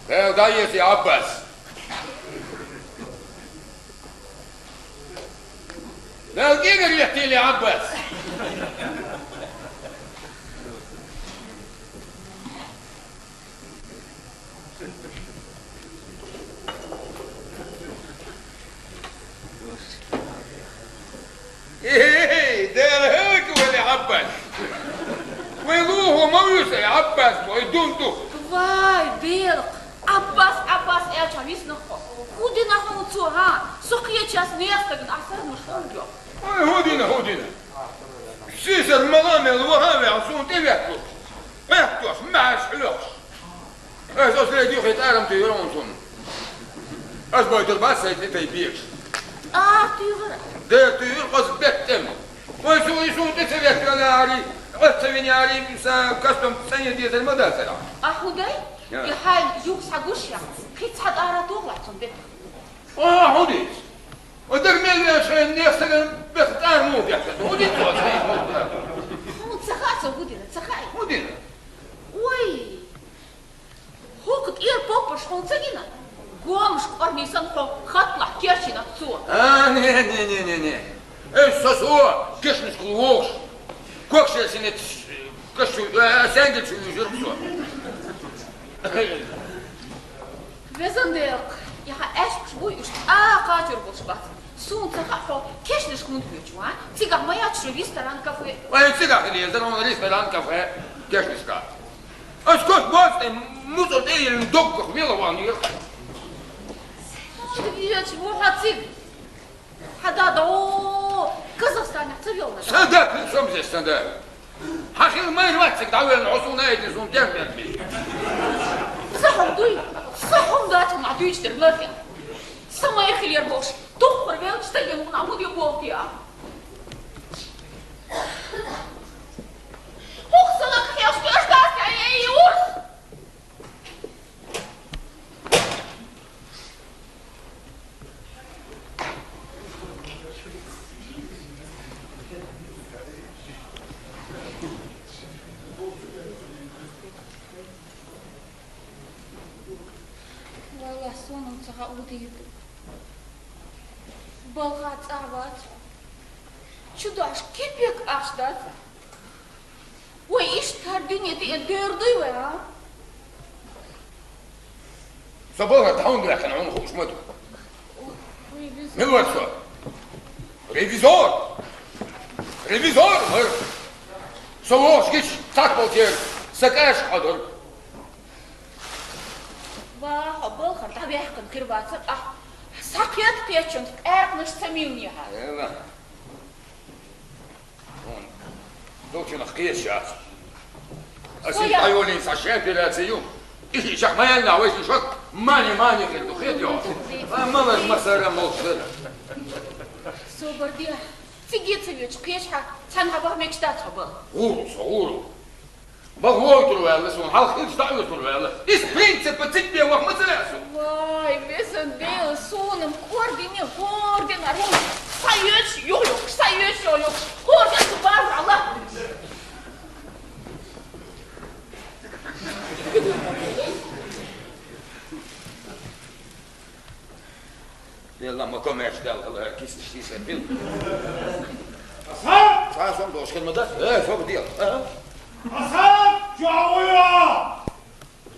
ضيف يا عباس. لا دقيقة اللي يحكي لي عباس. ايه داير هيك ولا عباس؟ ويروح وموسى يا عباس ويدونتو. واي بيلق عباس ايه شاميس نخو هودينا هونتو ها سقيا تشاس نيستغن احسن نخوجو هودينا سيس المرامي الوهامي عصون تبعتو بيحتوش معاش حلوش ايه اصلا يديو خيط ارم تيرونسون اسبوع ترباس تيبيش تيغرا ده تيغر قصد بيتم ويسون تسبيك انا عاري أتسويني عاري كاستم سنة ديت المدرسة هودي يحال يوكس حقوشيا كيت حد اراتوغ لاتون بيت هوديس ودك ميل شين نيستغن بختار مو بيحسن هوديس هون تسخاتو هودينا تسخاي هودينا وي هوكت اير بوبش هون تسجينا قومش قرني سنخو خطلع كيرشي نفسو ني ايش سسوا كيش نسكلوش كوكش سنت كشو ساندل شو يجربسوا وزندق يا ايش بشوي ايش قاتر بوشبات سون تخافو كيش نشكون بيجوا تيغا ما ياتشو ريستوران كافيه وين تيغا اللي يزرون ريستوران كافيه كيش نسكا اسكت بس موزو دي ندق خميله وانير ياتش مو حاتيب حدا دو كازاخستان يحتريونا صدق شو صدق حقي ما يرواتك دعوه العصون هاي زون دم صحهم دوي صحهم داتهم عدويش تغلطي سما يخلي يربوش تخبر بيوش تليمون عمود يبوكيا اخصلك خياش بيش داسك اي يورس صونم تغاودي بلغات أعوات شو داش كيفك أشدات وإيش ترديني تقدردي ويا صباح تحاول لكن عمره خوش مدو من وين سؤال ريفيزور هر سواش كيش تاكبوتير سكاش حضر واه بلغر تبي يحكم كرباتك ساقيات بيتشون أرق مش سميوني هذا يلا دوتش نخقيش يا أسيب أيولين ساشين بلاتيوم إيش شق ما يلنا ويش شق ماني غير دخيل يوم ما لك مسألة موصلة سوبر ديا تيجي تبيش قيش حق تنها بها ميكشتات هبا صورو بغوتر ولا سون حال خير تعيط ولا إيش برنسيب بتدي وقت مثلا واي بيسن ديل سونم كورديني أروح سايش يولوك كوردين سبحان الله يلا ما كمش دال الله كيس تشتي بيل صار دوش كلمة ده فوق ديال حسن جاوية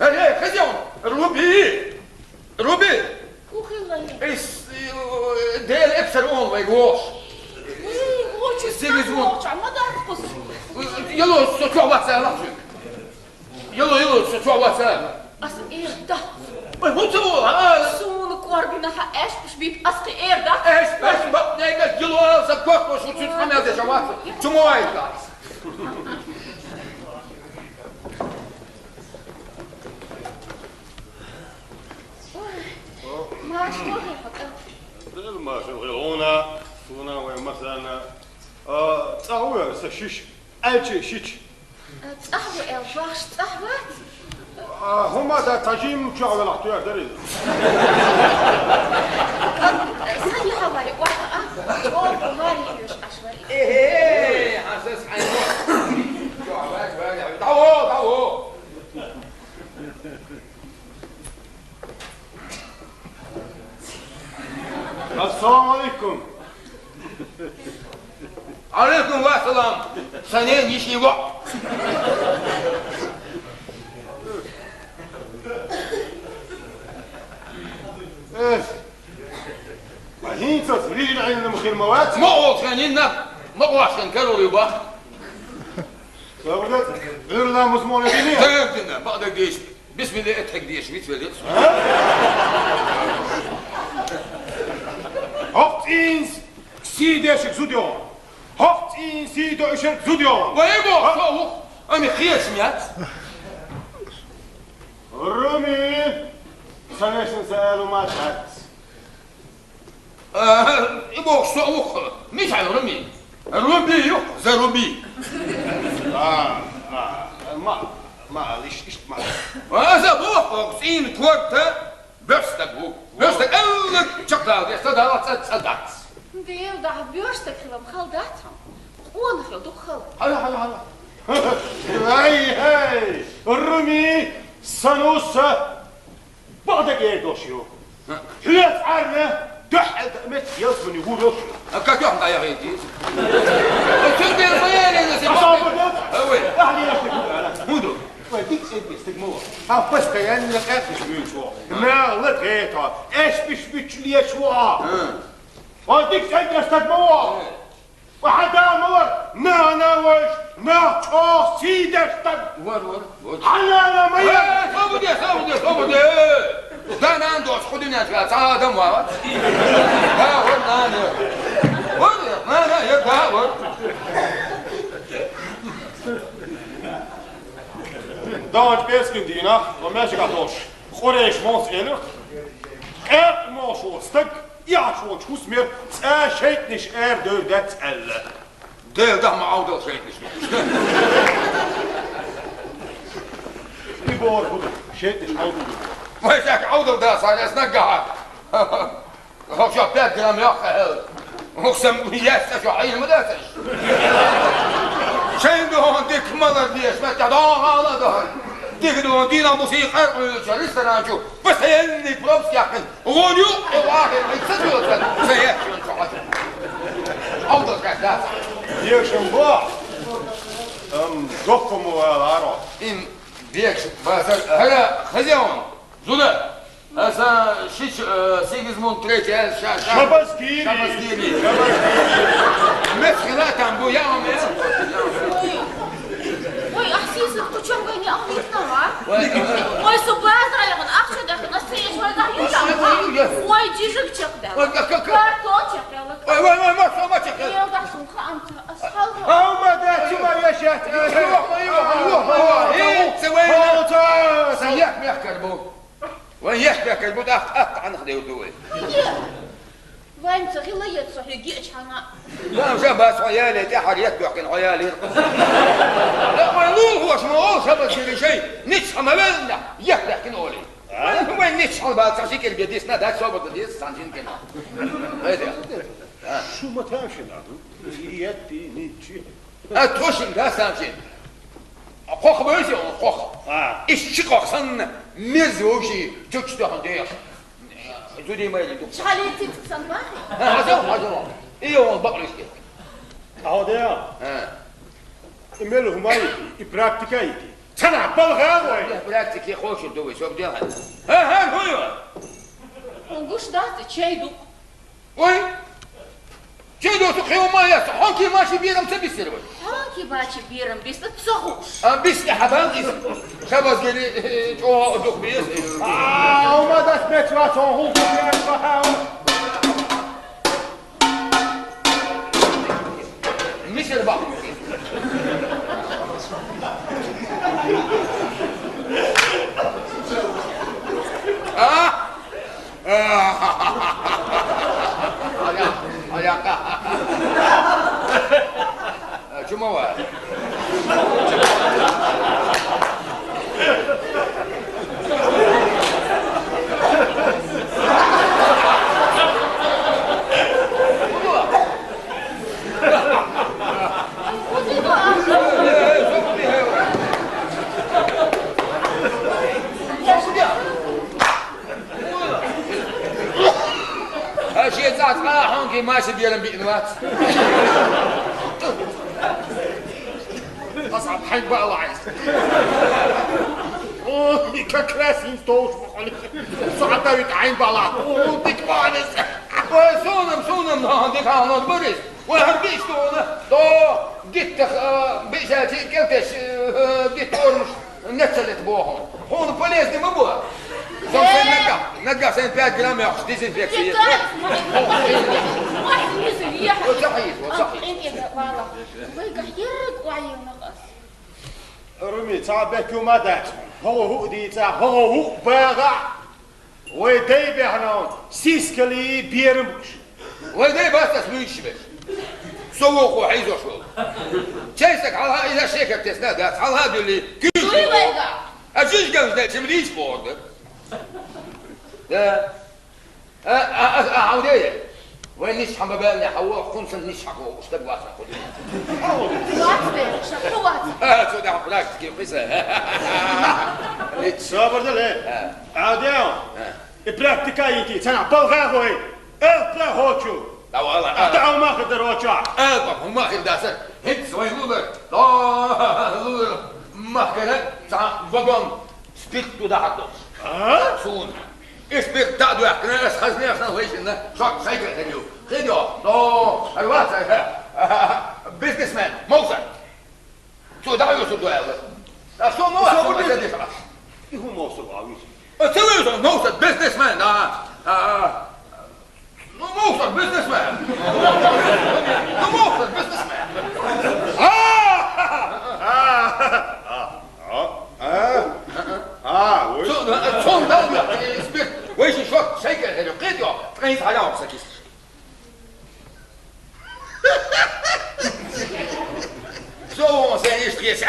ايه خزيون روبي وخي الله ايش ديل ابسر اون ويغوش وش ما دارك يلا سوتوا واسع يلا سوتوا واسع أصل إيه ده هو سون كوردينا إيش مش بيت أصل إيه ده ايش بس نيجا يلا زكوك وشو تسمع هذا جواب تموي ما شغله حق ما شغلونا سونا ومثلا تعوية سشيش ألشي شيش تحوي الباش تحوت هما دا تجيم جاوية الاحتيار دريد سني حوالي واحدة أوه ماري يوش أشواري ايه حاسس حيوان تعو السلام عليكم. عليكم السلام. سنين يشي وقت. ايه هين تسريج عين المخيمات ما هو سنيننا ما هو عشان كانوا يبقى فولد غير لا مزمون ديني تقدنا بعد قديش بسم الله اتحك ديش بيتولد هفت إنس سيداشك زوديون هفت إن سيداشك زوديون ويبو فوق أمي خير سمعت الرومي سنشن سألوا ما تحت يبو سوق مش على رمي الرمي يو زي رمي ما ليش ما هذا بوق سين كورتا بستك بوق بستك ألك شقة يستدعى تصدقت ديو ده بيرستك خلهم خلداتهم وانا خلدو خل هلا هاي الرومي سنوسة بعدك ايه دوشيو ثلاث عرنا دحل مت يصبن يقولوا كاكيوم يا غيتي تبي البيان يا سيدي وين اهلي لا هودو وديك سيدي استجموع ها بس كيان لك ايش بيشوا ما لك هيك ايش بيش لي شوا وديك سيدي استجموع واحد امر ما وش ما تشوف سيدي استج ور حلانا ما يا صبدي كان عنده خدني ثلاثة آدم وارد ور ما يبقى ور دانج بيسكن دينا وماشي قطوش خوريش موس إلك موس وستك يا شو تشوسمير شيء نش دودت ألا ده معاودة شيء يبور هدو شيء نش عودو ويساك عودة ده صار يسنقها هو شو بيت جرام يا أخي مقسم ياسا شو حين مدرسش شين دهون ديك مدر ديش متعدون على دهون ديك دهون دينا موسيقى شريسة نانشو بس هيني بروبس يحن وغونيو وواحد يتسجل سيحشون شو حاجة عودة كاساسة يشن باع دفمو العرب إن بيكش بس هلا خزيون زودا هسا شيش سيجزموند تريتي شبسكيني مسخلات عم بو يوم وي احسيسك تشوف ويني اغنيت نوع وي سبات رايغن اخشى داخل نسيش وي داخل وي جيجك تشقدا كارتو تشقدا وي ما تشقدا يو داخل انت اصحابها أو ما دات ما يشات سوينا سيح بيحكي البو وين يحكي البو أخت عن خديو دوي وين تغيلية صحي جيش حنا لا مش بس عيالي تحريت بيحكي عيالي لا ما هو اسمه سبب شيء نتصح ما بيننا يحكي نقولي وين نتصح بقى تشيك البيديس نداك صوب البيديس سانتين كنا هذا شو ما تمشي نادو يدي نيجي أتوشن ده سامشين خوخ بيسي خوخ إيش شقق سن مزوجي تكشتو هنديش تودي ما يلي شحال تتصل معي هذا إيوه بقريش كده هذا إمله ماي براكتيكاي تنا بالغاوي براكتيكي خوش دوي شو بدي ها هو ونقوش دات تشيدو وين جيدو تخيو ما يصحون كي ماشي بيرم تبي سيروي هاكي باشي بيرم بيس تسخوش بيس يا حبايبي شباب قالي جو دوك بيس وما داش بيتراتون هو مش البعض شو مواد هونكي ماشي بيرم بينوات أصعب حي بقى الله عايز ككراسين ستوش بخلي صعدة يتعين بقى الله ديك بانس سونم هانديك هانود بريس وهربيش دو جيت بيشاتي كلتش جيت اورمش نتسلت بوهم هون بوليس دي مبوها زون سين نقع سين 5 جرام يا ديزنفكسية واحد نزل يحب وصحيح رمي تعبك وما دات هو دي تاع هو باغع ويدي بهنون سيسكلي بيرمش ويدي بس تسميش بس سوق وحيزو شو تشيسك على إذا شيكر تسنادات على هذا اللي كيش أجيش جنب ده تمليش فورد عودية وين نشحن ببالنا حوا خمسة نشحن واشتبه واسع خذ سوداء حفلاك كيف قصة صابر دلي عاديون براكتيكايتي تنا بلغاوي بلا هوتشو لا والله دعوا ما قدر هوتشا هم ما خير داسر هيك سوي لولر لا لولر ما كان تاع فاغون سبيكتو دا حدوش سون اسبيك تاع دو احنا اسخزني احنا ويش لنا شوك سايكل خديو لا الوقت بزنس مان موزع شو دعوا يوصلوا يلا شو موصل ما تدري خلاص هو موصل عاوز تسوي موصل بزنس مان موصل بزنس مان موصل بزنس مان شو دولة اسبيك ويش شوك سايكل خديو خديو تغيث على عمسك شو سيش تغيث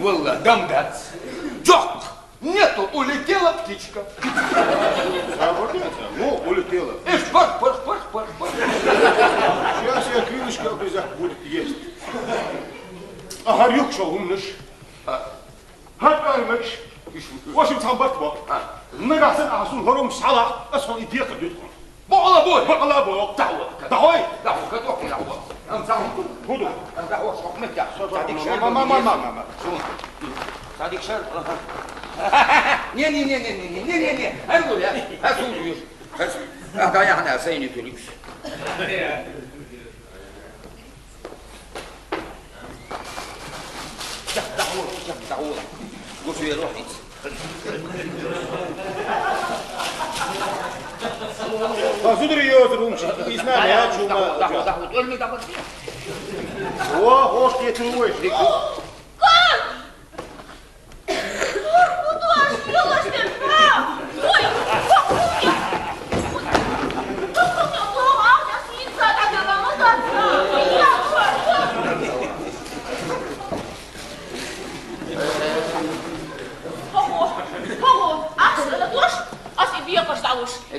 والله дам Джок! Нету, улетела птичка. Ну, улетела. Ишь, парк. Сейчас я крылышко обязательно будет есть. А горюк шел умныш. هالقرمش واش متهبط نقص عصون هروم صلاح اصلا يديك بدكم بقلا بوي دعوي كتوك ام تعمل هدو دعوه شوك متى صديق شر ما صديق شر ني هنقول يا هسوليوش هذا يعني سيني توليكس دعوه قلت يا روحي فصدري يوزرون اسمع يا شو ما هو كيتروش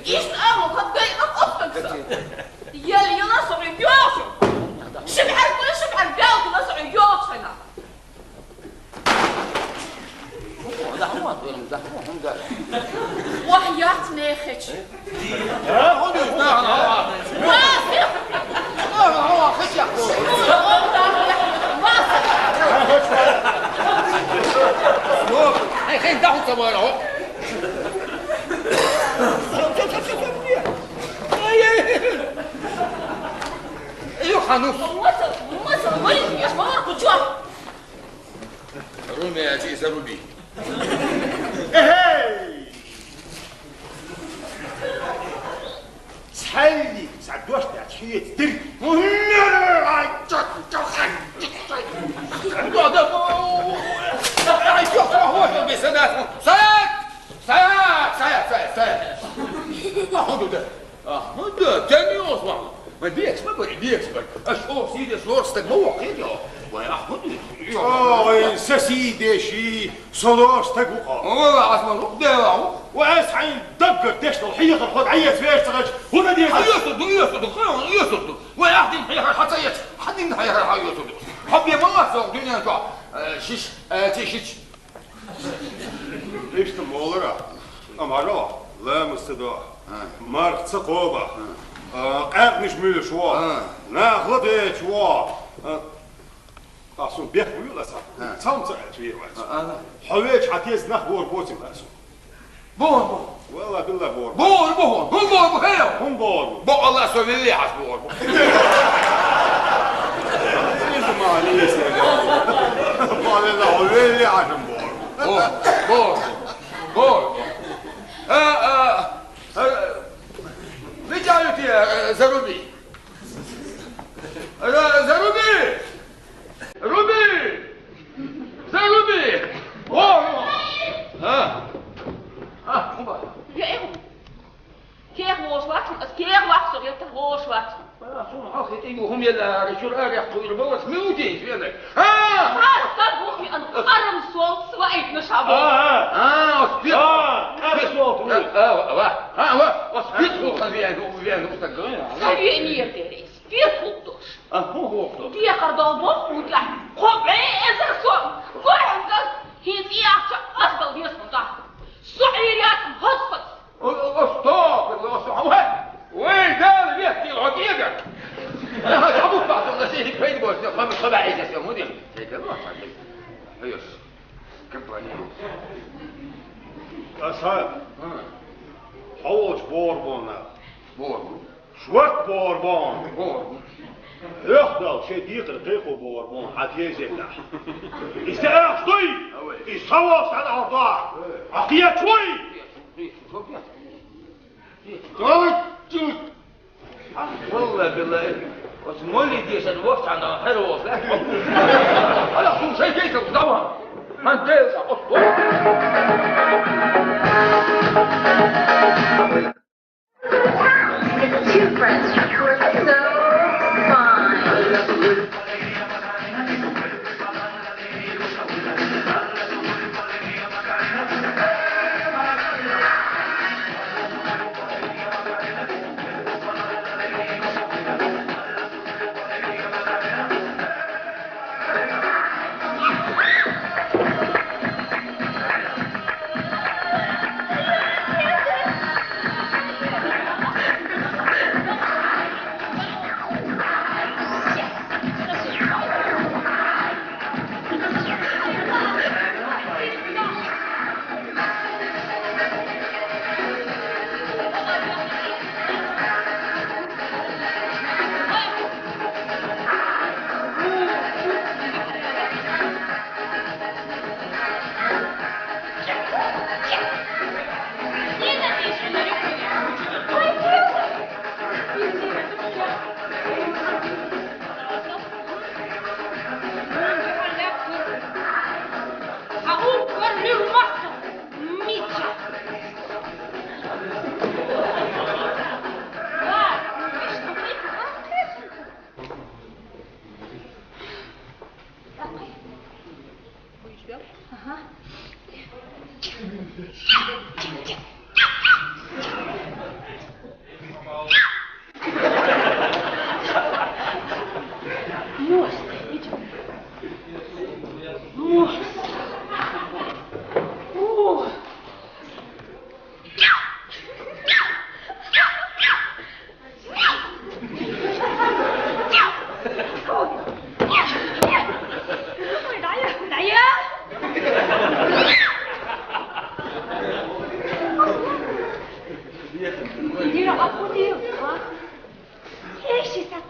Есть amo, как дай, как останется. Я лила, что ребёшек. Шибарь, حنوس مصر ولد يا شمار كتشوف رومي يا جي زروبي اهي سحلي سعدوش تاع شيء تدري ما بيكس ما بري بيكس اشوف سيدي صور استقبوا كده ويا احمد اوه سيدي شي صلوش تقوقا والله عصمه ده واسحين دقق تشتغل الحقيقه الخد عيت فيش تغش هنا دي يصدق ويا احد الحقيقه حتى حد من الحقيقه يصدق حب يا ما سوق دنيا انت شيش تيشيش ايش تمولرا امارا لا مستدع مارك ثقوبه قاعد مش ميل شوا ناخذ شوا أصلا بيحكوا ولا صح؟ تام صعد فيه واحد. حويج حتيز نخبور بوتي ماسو. بور والله بالله بور. بور هيو. هم بور. بور الله سوي لي حس بور. انت ما عليك يا جماعة. قال الله وين لي عشان بور. رجعت يا زروبي. روبي واه ها يا ايه كيف وصلت كيف وصلت يا وصلت هم يلا رجول يحطوا يربوا سموتي فينك تبوخي أنا أرم صوت سواء نشعب أصبيت أصبيت خلينا مستقرين خليني يردريس فيه خطوش هو فيه قردون بوخ وطلع خبعي إذا صوت قرم قد هي أصبل يسمى ضعف صحيريات هصفت استوب وين ده اللي بيحكي العقيدة أنا أبوك بعض النسيه كويس بوس خمس خبع عيسى يا مدير هيك الله هيش كبرني أصحاب حوش بوربونا بور شوك بوربون يخضل شديق القيق بوربون حتى يزيدنا يستأخ شوي يصوص على أرضاع عقيات شوي والله بالله اسمولي ديش الوقت عن حلو على طول شيء كيف تدور ما انت Two friends who are so fine.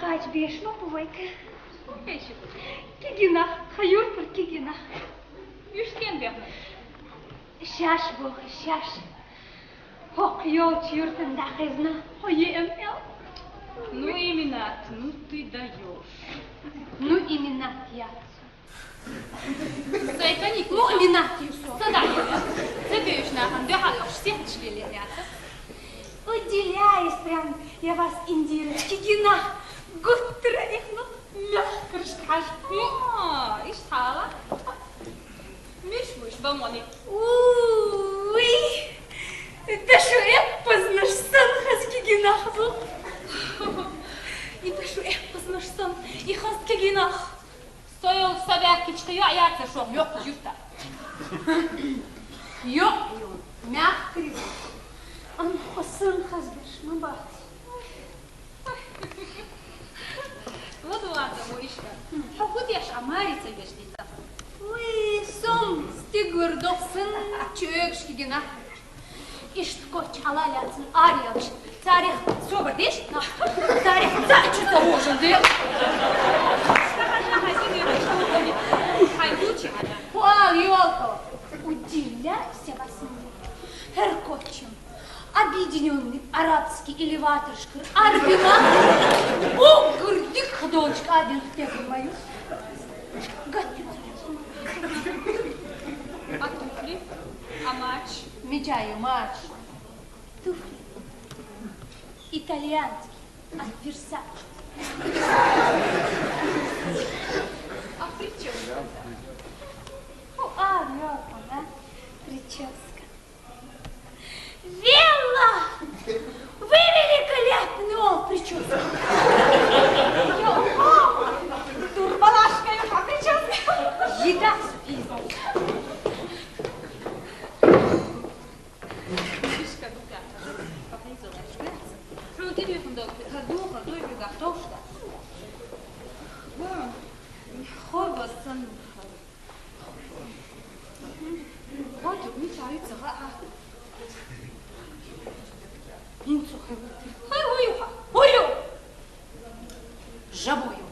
Kaç beş mi bu vayka? Beşik. Kigina, hayır por kigina. Üçgen bir. Şaş bu, şaş. Hok yol yurtunda kızna. Hayır ya. Ну именно, ну ты даешь. Ну именно я. Зайканик. Ну именно ты. Задание. Забеешь нахуй, да халёш, всех члели рядом. Уделяюсь прям, я вас индирочки гина. Гутра их, ну, мягко расскажу. إيش حالة؟ مش بموني. Уй, это что, познаш сон, хаски гинаху. Это что, познаш сон, и хаски гинах. Стоял собакичка, я яйца шо, ёк, юта. Ёк, мягко. Он посын хазбеш, мабат. Вот ладно, моишка. Похудешь, а Марица вешнится. Уй, сон, стигур дохсын, чуекшки гинах. İşte çalayatsın, arıyormuş. Tarih soba değil, tarih zaten zamožen değil. Хвал, елка, удивляйся во сне. Herkotçum, объединенный арабский элеваторшкар, арбина, огурдик ходочка, один в мою. Готовь. А туфли? А матч? Мечаю матч. Туфли. Итальянский. От Версачи. А прическа? Лёпа, да? Прическа. Вела! Вы великолепны! О, прическа. Турбалашка, а прическа? Еда с пивом. Жабою.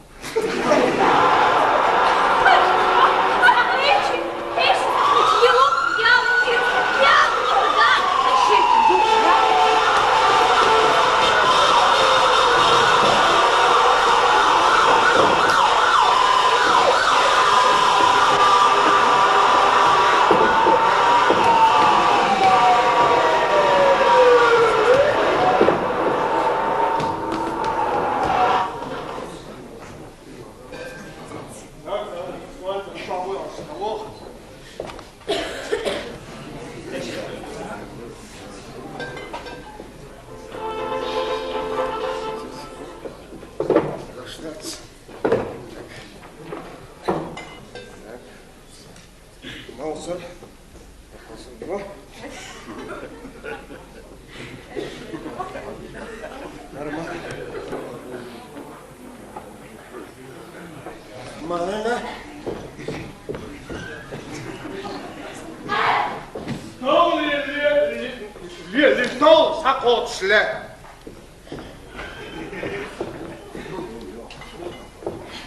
Стол сакотшле.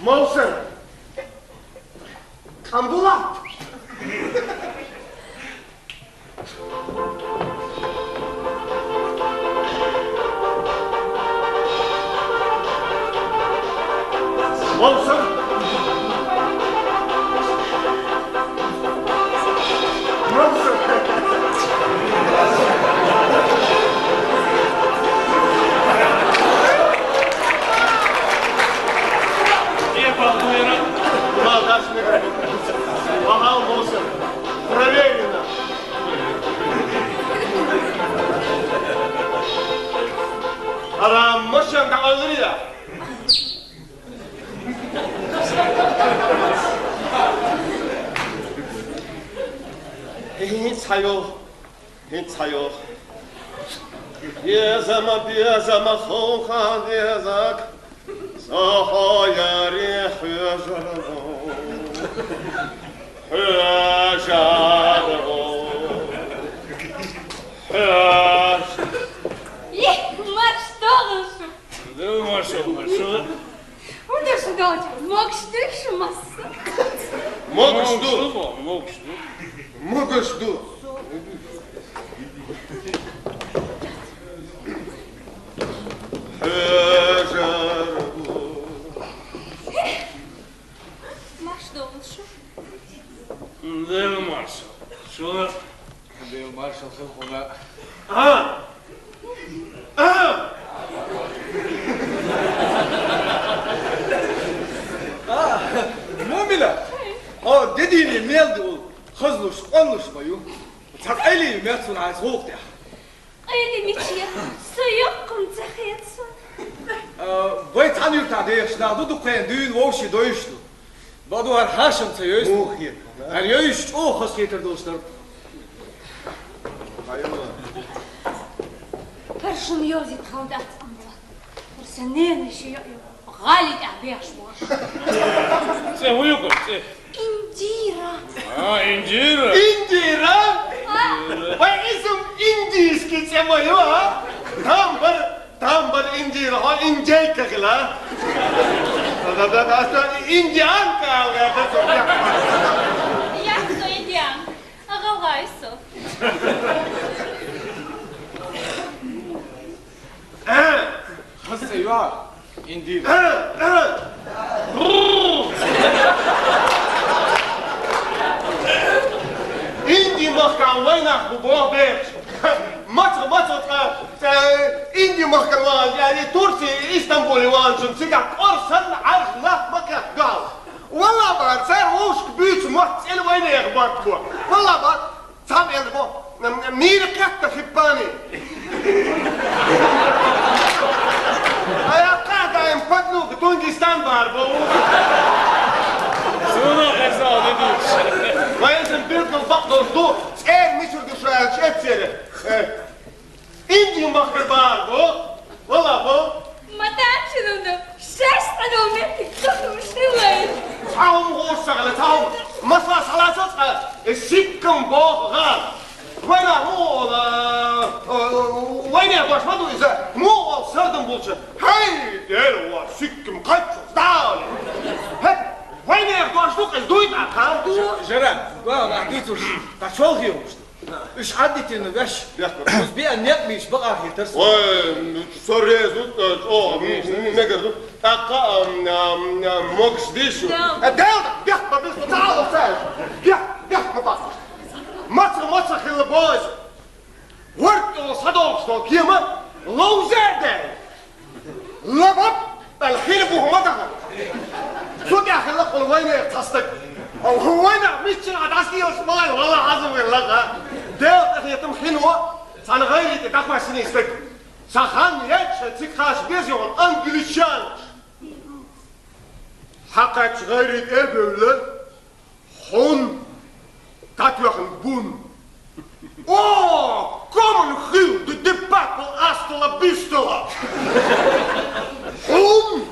Молсын. Камбула. Молсын. Молсын. Махал болсын, проверено. Арам мышын тағалдырыда. Hiç sayo. Bezama xoğan ezak. Sahayari hüzürü. Марш, что лучше? Да, Маша, дочь, мокштышмасы. Могушту. Маш долшу. Değil Marshall. Şunu... Değil Marshall ona. Mumila. Ha dediğini meldi ol. Hızlış, konuşmayı. Tak eli metsun az hoğuk ya. Öyle miçiye, suyukum цахетsun. Vay tanıyırta değişna, du dukayan düğün voşi doyuştu. Badu har haşım sayıyoruz. Muhir. Her yoyuş o hız getir dostlar. Першим йозі тхалдат амла. Персенене ще я галить абеш мош. Sen uyukun. Индира. Ha incir. İndira. Vay isim İndiyski çemoyu ha. Tam bir İndira ha İncey kakıla. Da aslında İndiyan kaldı. Я хто ідіан, а галайсо. Hız sayıyor. İndir. İndi mahkan vaynak bu boğbeş. Maçı İndi mahkan var yani Tursi İstanbul'u vansın sigak orsan arjlah makat gal. Valla var sen hoşk büyük maç el vaynak bak bu. Valla var tam el bu. Miri katta hippani. Ayakta daim padluk Tungistan var bu. Sonra kaza dedi. Vayasın bir kıl bakıl du. Er misur düşer şepseri. İndi mahkan var bu. Valla bu. Матачину, шесть километров, кто ушилает. Taum hoşçakalı taum. Masla salasatsa sikkim boğaz. Vayna vayna başmadıysa muğal sırdım bulsun. Hey der var sikkim kaçsız dağıl. Hep vayna başlık duydu ha. Жара, главное, ахитуш, качол хиумшт. Üç adetini veş. Biz bir anlatmış bak ahirters. Vay sorrezut o ne gördün? Taka Mogadishu. Delta, yapma biz taal sen. Yapma bak. Maça hılı boz. Vart o sadolston kiyama lozerde. Labap el hılı bu humada. Suya hılı kul vayna tasdik. Vayna miçin adasi osmay valla azım valla. Delta yetim hınwa sana gayri takmasını istek. Sahan yetşe tıkaş bezyon Anglisyan. Hakat gayri ebevle hon tatwakın bun. Oh, common hil de debacle astela bistola. Hon,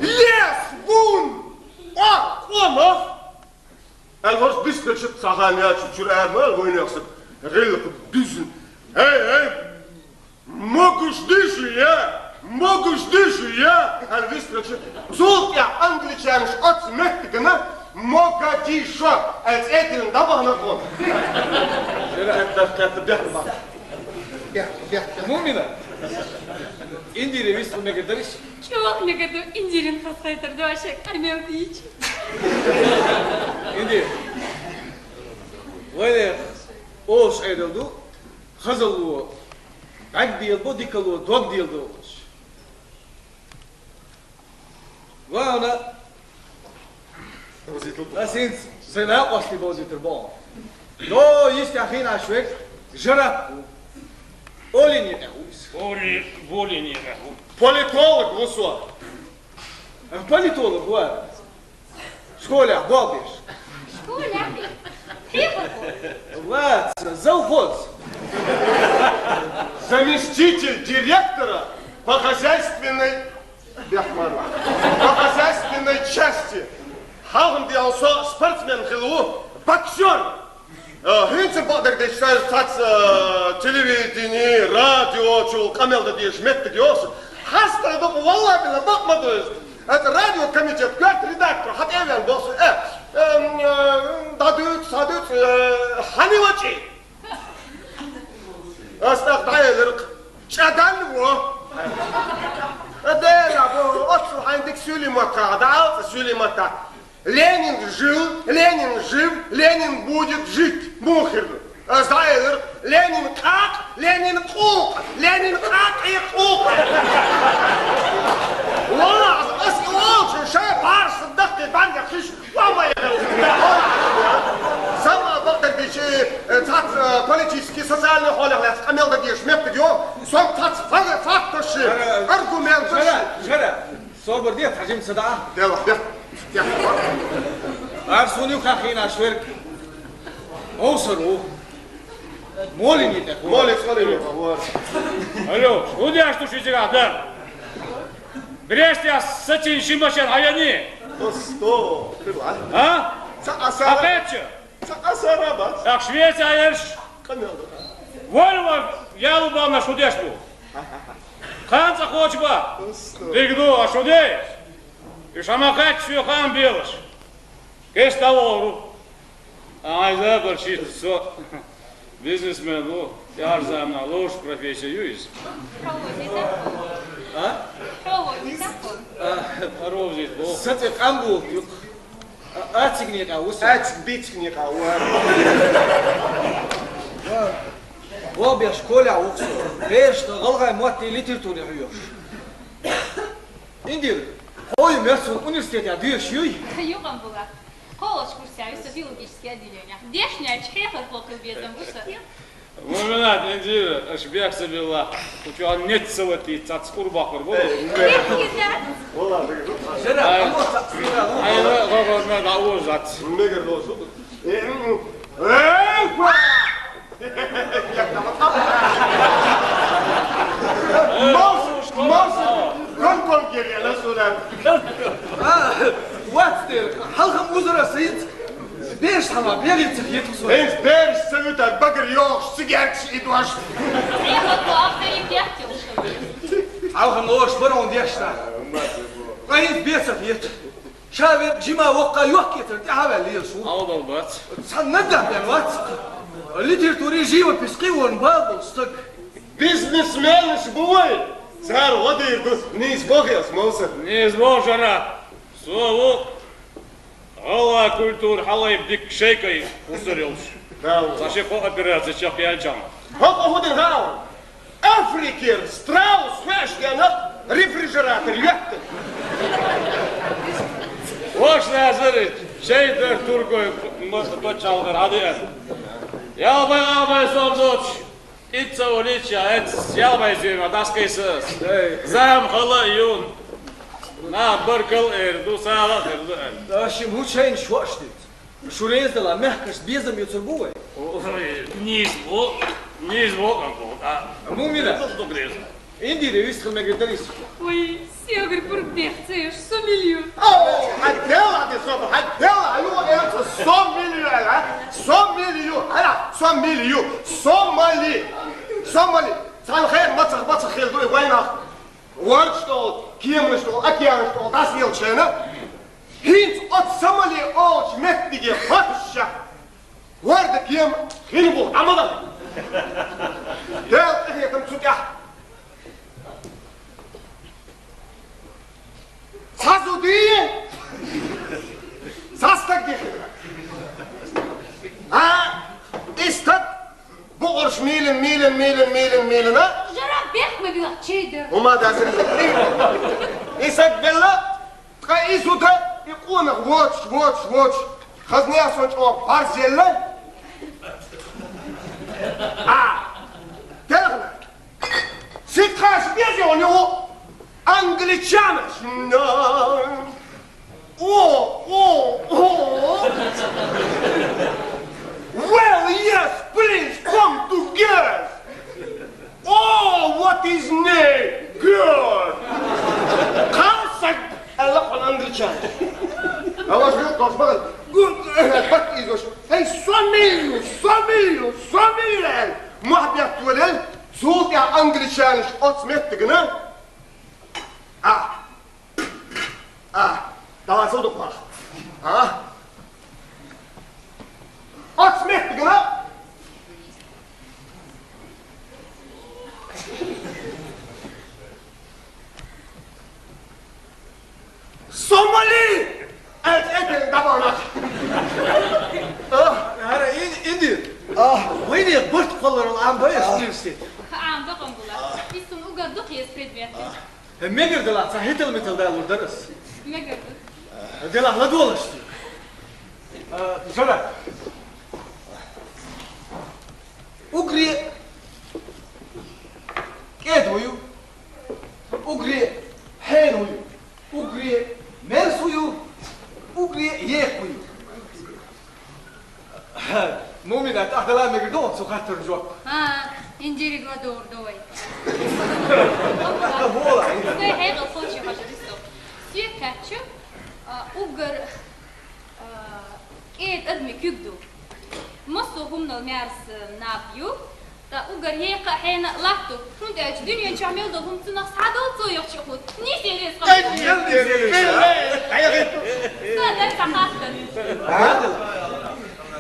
yes, bun. Ah, oma. Elvars biskışıp sahan ya çüçür ermel oynayaksın. Gıllık düzün. Hey, Mogadishu ya. Elvis zult ya Angliçanış at mektigine Mogadishu. Ez etilin dabağına kon. Мумина. Индире вис у мегадариш. Чего мне году Индирин фасайтер дошек, амел дич. Инди. Вайне ош айдалду. Хазалу. Ак дiyalbu dikalu dog diyaldu olmuş. Vana. Nasıl sen ne yapmıştı bozutur bu? No, işte ahina şvek. Jara. Olini ehus. Olini ehus. Politolog высо. Политолог, var. Школя, балбиш. Школя, хлебоку. Lat, завхоз. Заместитель директора по хозяйственной части. Халым диалса спортсмен хилу, боксер. Хинце бадырды сац телевидение, радио, чул камелда диеш метті диосу. Хастырды валла биле bakmadınız. Radio komitet, gött redaktör, hat även boss. Dadut, Hanivachi. Astak dayılırık. Çadan bu. Değil bu. Otur handik Süleyman'a da Süleyman'a. Ленин жив, Ленин будет жить. Мухерно. Знаешь, Ленин как, Ленин кук, Ленин как и кук. Ладно, лучше, шай барс, дохты, баня, хиш, мама я. Сама вахта бичи, тат политический, социальный холях, камел да деш, меп дё, сом тат фактоши, аргументоши. Жара, собор дед, хажим сада. Дело. Арсуню хахина шверк. Оусару. Молини так. Молик. Алло, куда что шизира, да? Брестя сатин шимбашен аяни. Сто, крыла. А? Опять? Асарабас. Так Швеция ерш. Камел. Вольво ялубал на шудешку. Ханца хочба. Дигду, а шудей? И шамахать все хан белыш. Кеш тавору. Айда борщит все. Бизнесмен, ну, я же на ложь профессию есть. А? Ровзит, ну. Сатя камбу. Ацигника, уса. Ацбитника, Вобя школа уксу. Бешто галгай мати литература хуёш. Индир. Ой, Мерсон университете адуешь юй. Юган была. Колледж курсируется биологические отделения. Дешняя чехот плохо безом выше. Момент, Индира, ашбек собила. У тебя нет целоти, цацкур бахур, было? Жара, Айда, как надо ужать. Мегер лозу. Кон geliyor nasıl ulan? Ватстер, халхам узара сыйт. Беш сама бегает етусу. Eens bers söğüter bagır yok sigaret idvaş. Чехот по авторитете ушел. Халхам лош барон дешта. Айт бесов ет. Шавер жима вокка yok getir. Тяхавел лишу. Алдал бац. Саннада бен ват. Литературе живопись кивон бабл стык. Biznesmen şbuy. Zar odir dus ne izbogias mosa. Не изложено. Сову. Алла культур, халай бдик шейкой усырилш. Заши по операции чахиянчан. Hop hodin hal. Afriker, Strauss, Fäschgener, refrigerator yaktı. Hoş nazırı. Şeydir Turkoy başçaldır hadi. Yalbay somdoç. İtsa oliçya et yalbay züyme daskaysız. Zam hala yun. Na bırkıl erdu sağlık erdu er. Дашим хучайн шваштит. Шурезала мягкость безом юцурбуй. Низ волком. Мумина. Что грез? Индире висхал мегретарис. Ой, Сёгр Бурбехцеш, сомилью. Haddela de sopa, haddela. Ayu entra somilio, ha? Somilio, hala, somilio. Somali. San khair matsakh khil do wayna. Workstol, kiemstol, akianstol, das yelchena. Hint ot Somali och mektige hotsha. Warda kiem khilbu amadan. Del ehetam tsukah. Sazudie. Sastak dikhigra. Ha? Istat bu orş milen ha? Жара бех мы била чейдер. Uma das Isak bella tka isuta iquna watch. Khazniya soch o parzella. Telefona. Sikhash bezi onu Angliçana. Well, yes, please come together. Oh, what is name? Good. Kalsak. Allah on Angliçan. Allah şunu konuşmadan. Good. Bak izliyor. Hey, Somilio. Muhabbet tuvalel. Soğuk ya Angliçan otsmettigine. صدق واحد ها سمعت بقى Somali! Het طبعا هذا إندي وين يبرت قلر العام ده يسميرسي عام بقم بلا اسم أوجر دقي يسبرد بيته ميجر دلع صحيت المثل ده الدرس مجرد دلع لا دولشتي شلا أجري كيد ويو أجري حين ويو أجري مرس ويو أجري يك ويو مؤمنة تحت لا مجدون سخات الجواب إنجيري قدور دوي هو ده هيغ الفوشي حاجة لسه سير كاتشو أوجر إيه أدمي كيبدو مصو هم المارس نابيو تا أوجر يقع حين لاحتو كنت أج دنيا نشعمل ده هم تنص عدو تصيح شخوت نيسي ليس قبل لا سحاستا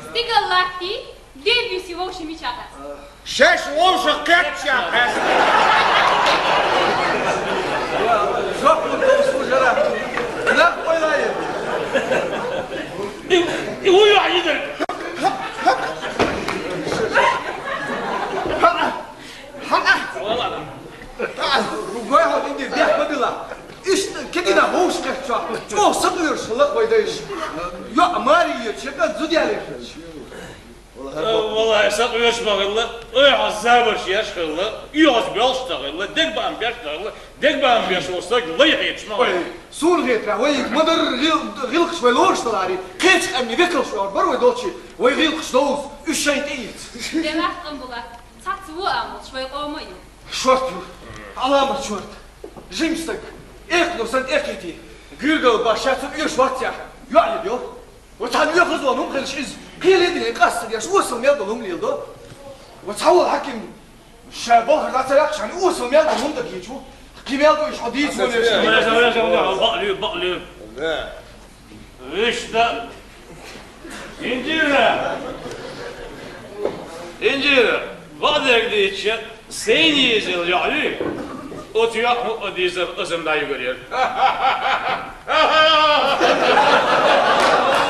ستيقل لاحتي ديبي سيووشي ميشاقس شاش ووشة كاتشا جواب الدوس وجرا لا ولا هو يعيدك رجوعها عندي بيح بدلا إيش كده هوش كاتشا أو صغير شلق ويدايش يا ماري شكل زودي عليك والله ساق يشتغل ويعذبش يشتغل يعذب بيشتغل دق بام بيشوصق ليه يتشمع سور غير ويك مدر غيلق شوي لورش طلعي كيتش أمي بيكل شوي بروي دوتشي ويغيلق شدوز إيش تيت دماغ قنبلة تصوى أمل شوي قومي شورت علامة شورت جيمستك إيقلو سنت إيقيتي قيرقل باشاتو إيش وقتيا يعني بيو وتعال يخلصوا نوم خلش إز هي اللي دي قصة ياش وصل ميال دلهم ليلدو وتحول حكم شابوه لا تلاقش يعني وصل ميال دلهم دكيتشو كي ميال دو إيش حديث ولا بقلي إيش ده إنجيل بعدك ديتش سيني يجل يعني أتيا أديز أزم داي غير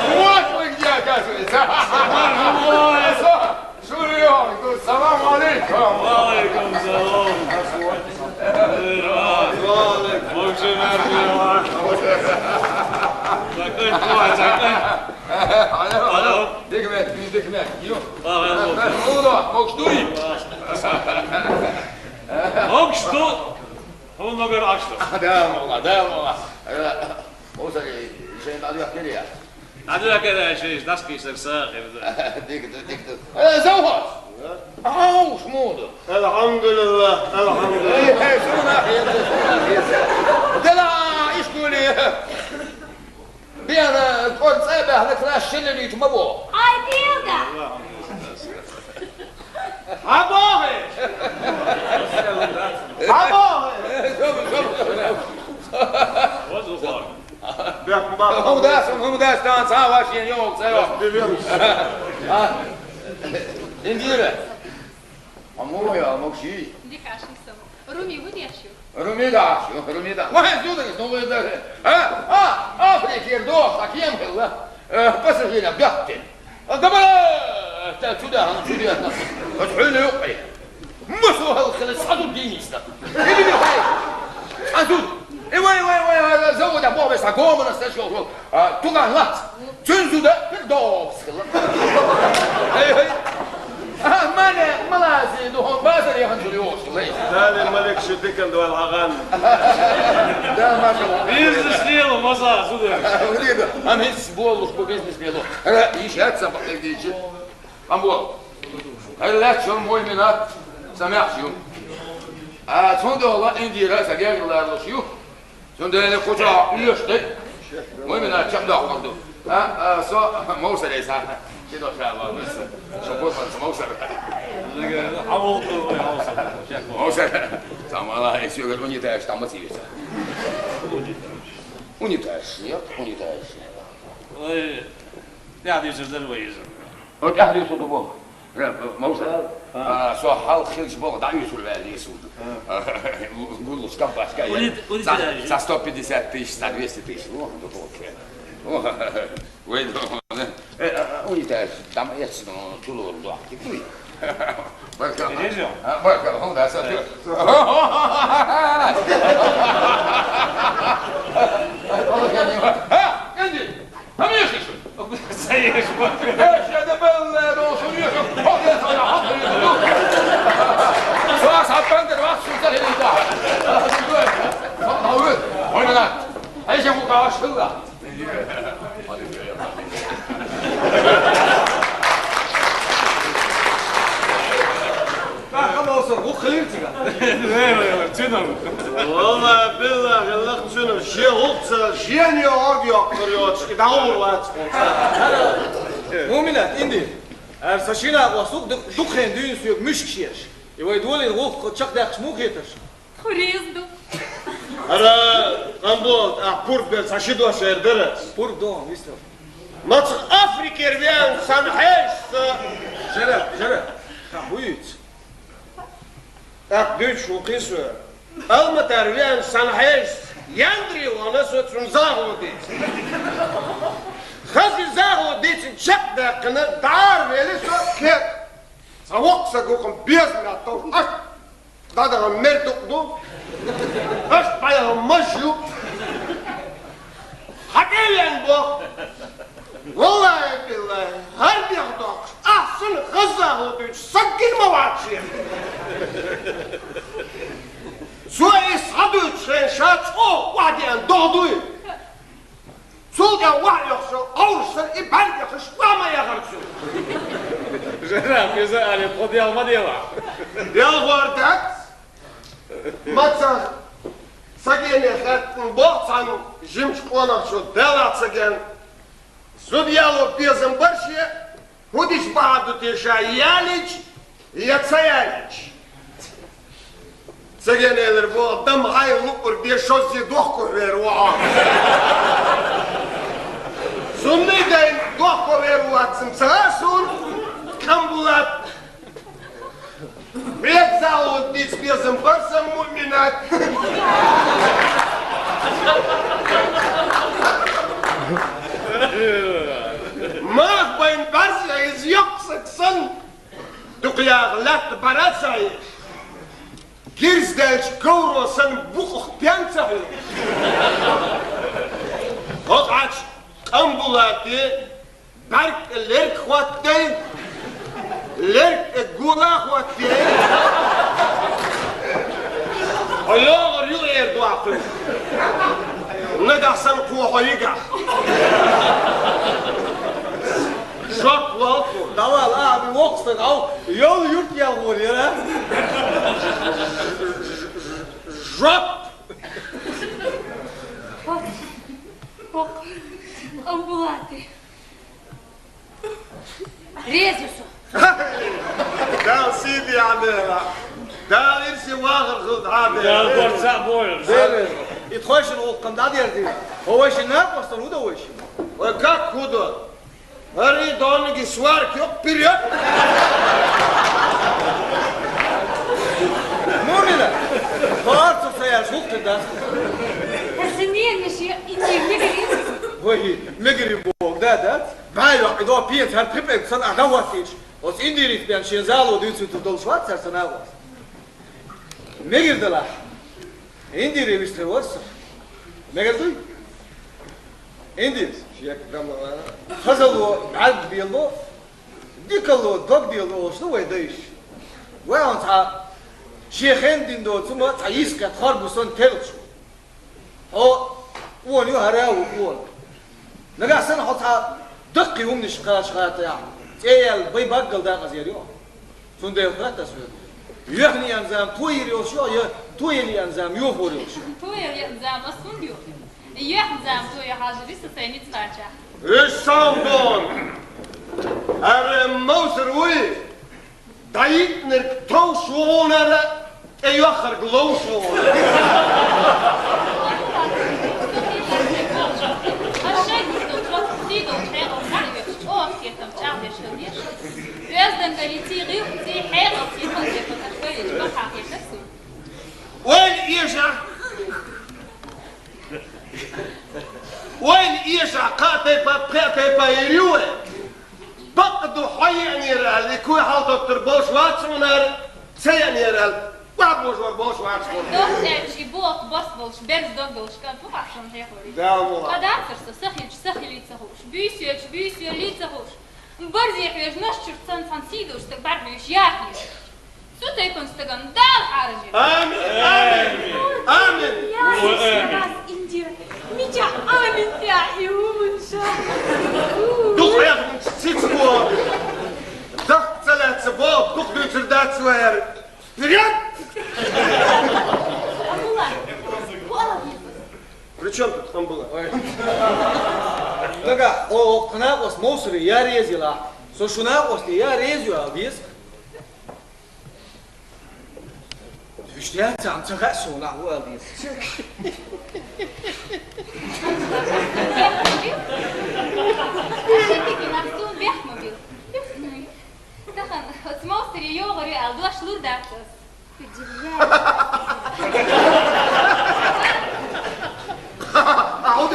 موافق يا كاسوي شو اليوم السلام عليكم وعليكم السلام هو ما غير عشرة دام والله موسى شيء بعد يحكي لي عدنا كده شيء نسقي سرساخ ديك زوج شو موضوع الحمد لله الحمد لله شو ناحية دلا ايش تقولي بين كل صيبه هذاك الشل اللي يتمبو Ai, Bilda! عباهي هم داس تان ساواشين يوم سوا انديره عمو يا مكشي ديك عشان سوا رومي ودي أشيو رومي دا وين جودك نو ده افريك يردوخ اكيم هلا بس هنا بيحتن قبل تاكدا تحول يقعي مسو هالخلص حدو الدين يستا اللي بيحي حدو وي زود ابوه بس اقوم انا استشعر تقع لات تنزو ده بالدوس ملازم دهون بازر يهنجل يوصل ثاني الملك شدكن دول عغان ده ما شاء الله بيزنس ديال مصا سودا وليده ام هيس بولش بوزنس بيلو لا يشهد سبق ديجي ام بول هلا شو المؤمنات سمعت شو تفند والله عندي راس اجاغ شو تفند انا خوجا يشتك مؤمنات شحدا قدو سو موصل يا ساعه كده ان شاء الله بس شوفوا موصل موصل سامع الله يسوي قالوا لي تاش تعمل سيريس унитаз, нет, унитаз. Ой, я дивлюся дервизом. От أهلي صدبه موسى سو حال خير شباب ضعيف ولا اللي يسود نقول له شكون باش كاين تاع 150 тысяч 200 тысяч وين унитаз там есть طول الوقت كوي بارك الله بارك الله هذا ساتر عندي هم يخشوا Sayış bak. ايش هذا بالوصوليه فوق انا حاضر سواء سبندر واحد شو تاني ده هاول وين انا ايش ابو قاش هلا خلاص وخليتك والله بالله غلقت شنو شي غطسه جيني اوديو قريوتش يدور وات مؤمنات اندي ارسشينا وسوق دخن دين سوق مش كشيش يويدول الروح تشق داخش مو كيتش خريزدو. ارا قنبول احبور بس اشدو شهر درس بور دون مستر ماتش افريكا ريان سامحيش جرب ويت اقدش وقيسو الما تريان سامحيش يندري وانا سوتشن زاغو ديت خزي زاغو ديت شق داقنا دار ويلي سو كيت سوق سقوكم بيزنا طوف اش دادا مردو قدو اش بايا مشيو حقيقة بو والله بالله هر بيغدوك احسن غزاغو ديت سقين مواتشي سوى صدو تشيشات او وعدين ضغضوي سوقا واحد يخشو اورسل ابان يخش وما يغرسو Жена, пизали, подъел модела. ديال غوردات ماتسا ساقيني خاتن بوغتانو جيمش قوانا شو ديالات ساقين سو ديالو بيزن برشي هوديش بعدو تيشا ياليج يتسياليج ساقيني الربو دم هاي لقر دي شوزي دوخكو فيروا سني دين دوخكو فيروا تسمساسون كمبولات بيت زاود ديس بيزن برسم مؤمنات ما بين برسا يز يقصك سن دقيا غلات براساي كيرز دالش كورو سن بوخ بيانسا وقعت كمبولاتي برك ليرك خواتي ليرك قولا خواتي ايوغر يو ايردو عقل ندع سنقوه يقع شوك والكو دوال ابي وقصك او يول يرت يا غوريرا شوك امبولاتي ريزوسو دا سيدي عميرة دا إرسي واغر خلط Я عميرة горца бойл. زين يتخش القم دا ديردي هو شناب وصل هو وش وكاك خدو هري دونك سوار كيوك بيريوك مؤمنة فارت سيار شوك تدا السنين ماشي انتي ميغري وهي مجري بوك دا بايو إذا بيت هالبيبك سن أدواتيش وس إنديريت بيان شينزالو ديتسو تدل شوات سرسناوس مجر دلا إنديري بيستوس مجر دوي إندير شيك دمنا خزلو عد بيلو ديكلو دوك ديلو شنو ويدايش وين تا شيخين دين دو تسمى تعيسكا تخربو سن تلتشو هو ونيو هراو وون نجا سنة حطها دقي ومن شقات يعني تيال بي بقل دا غزيريو سنده يخلق تسوير يخني انزام تويريو شو تويلي انزام يوفوريو شو توير ينزام السنديو. يحزام توير حاجري سسيني تسارجا. إيش سامبون هر موسر وي دايت نرك توشون هر ايو اخر قلوشون سيدو حيق وحرق أوكي تمتعب شهير يزدن قليتي غيرتي حيق في خلقك الأخبار بقى في نفسه وين يشع وين يشع قاتي با يريوه بقدو حيعني رال يكوي حالتو تربوش واتسونار سيعني رال وابوش واتسونار دوستي بوط بصبلش برز دوغلش كان فوق عشان هيقولي داومو قداترس سخي لي تسهوش بيسيو لي تسهوش برزي حيج نشر تسان سيدوش تبعرفش ياكل سو تيكون استقام دال حارجي آمين يا بس إندير ميجا آمين تاعي ومنشا دوخ حياتكم تسيتسبوا ضغط ثلاث سبوب دوخ دو تردات سوير رياض Причем тут там было? Daga, o knaqos mosri ya rezila. So şunaqos ya reziyor biz. İşte tam çıkar sonra o alıyız. أشتكي نفسون بيحمل تخن تموستري يوغري ألدوش لور داكتس أعود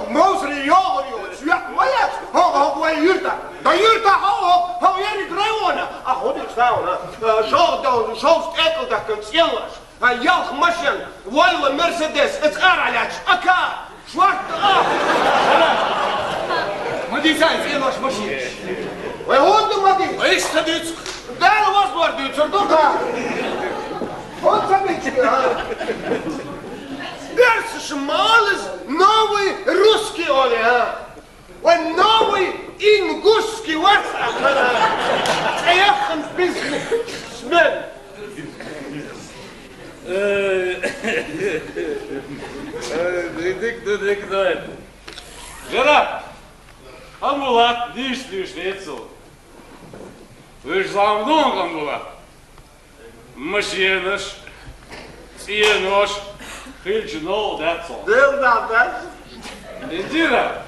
موصلي يوغريو سياق وياك هو يرتا دا يرتا هو يري غريونا أعود يساونا شوست اكل دا كنت يلاش يالخ مشين ولا مرسيدس اتقار عليك أكار شوارت ما diyeceğiz yavaş maşin. ويهود ما دي Eş tadıç. ده الوصور دي تصدقها هون سميتي درس شمالز نوي روسكي اولي ها والنوي انجوسكي واسع ايخن بزني شمال Dedik da. Gerard, Hambulat diş etso. Выжламнул Hambulat. Машинаш, циенош, хильчнол, that's all. دير دعبت Индира,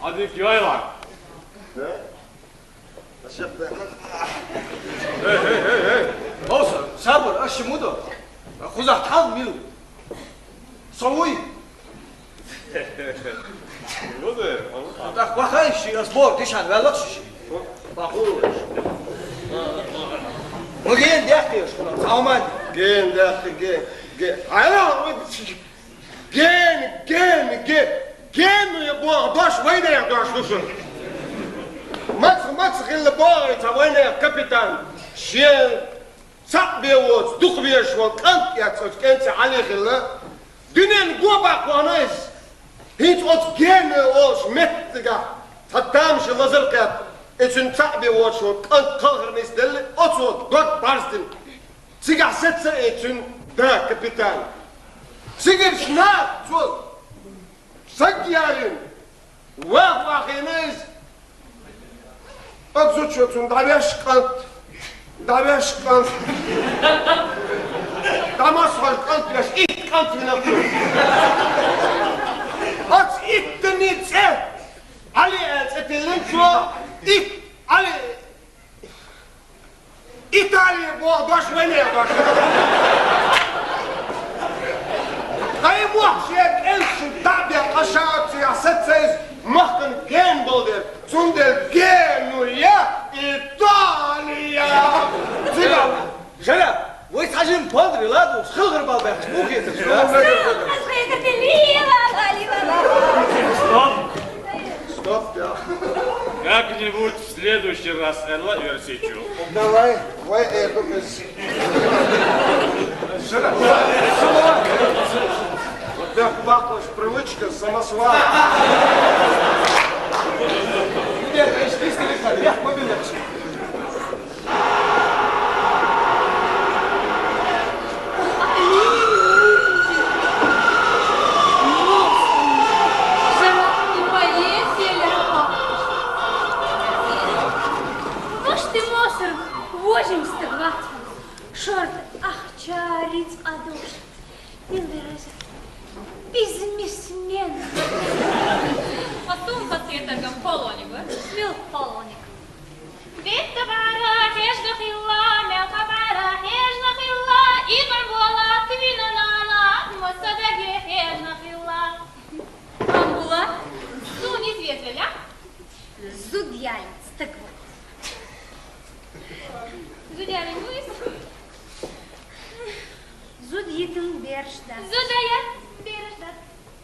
адик яйлан. Olsun sabır aşımıdır. Kuzaktan mil. Soğuy. Tak bakayım şu azbor dişan velak şişi. Bakıyor. Bugün dekliyor şuna. Tamam. جين داخل جين انا جين يا بو باش وين يا باش وصل ماتس اللي باي تا وين يا كابيتان شين صاحبي وص دوق بيش وانت يا انت علي خلا دنيا جوبا قوانيس هيت اوت جين اوش متغا تدامش لازركات اتن صاحبي وص وانت قهرنيس دل اوتو دوت بارستن Sigar setze etun da kapitan. Sigar şnat çol. Sakyalin. Waqinez. Akzochotun dabeşkan. Damas halkan yaş it kantına. At ittenitse. Ali etelin ço. It Ali إيطاليا باش وين باش هاي وحشة إنش تابع قشات يا ستسيز مخن كين بولدر تندر كينويا إيطاليا Zira. Jala. ويتحجم بادري لا دوس خلغر بالباخ مو كيتر. Стоп, да. Как-нибудь в следующий раз Элла Версичу. Давай, эту Вот так пахнешь, привычка, самосвал. Нет, я я победил. Şurada ahçarıç aduş. Dilberası. Bizimizmen. Потом посветом полонику. Свел полоник. Бит табара, хешда хилла, мел табара, хешда хилла, ибн була, твина нана, мосадаги хешда хилла. Амбула, су не зветвеля? Зудьяльц, так вот. Зудяли муис? Зудьитын бершда. Зудая, бережда.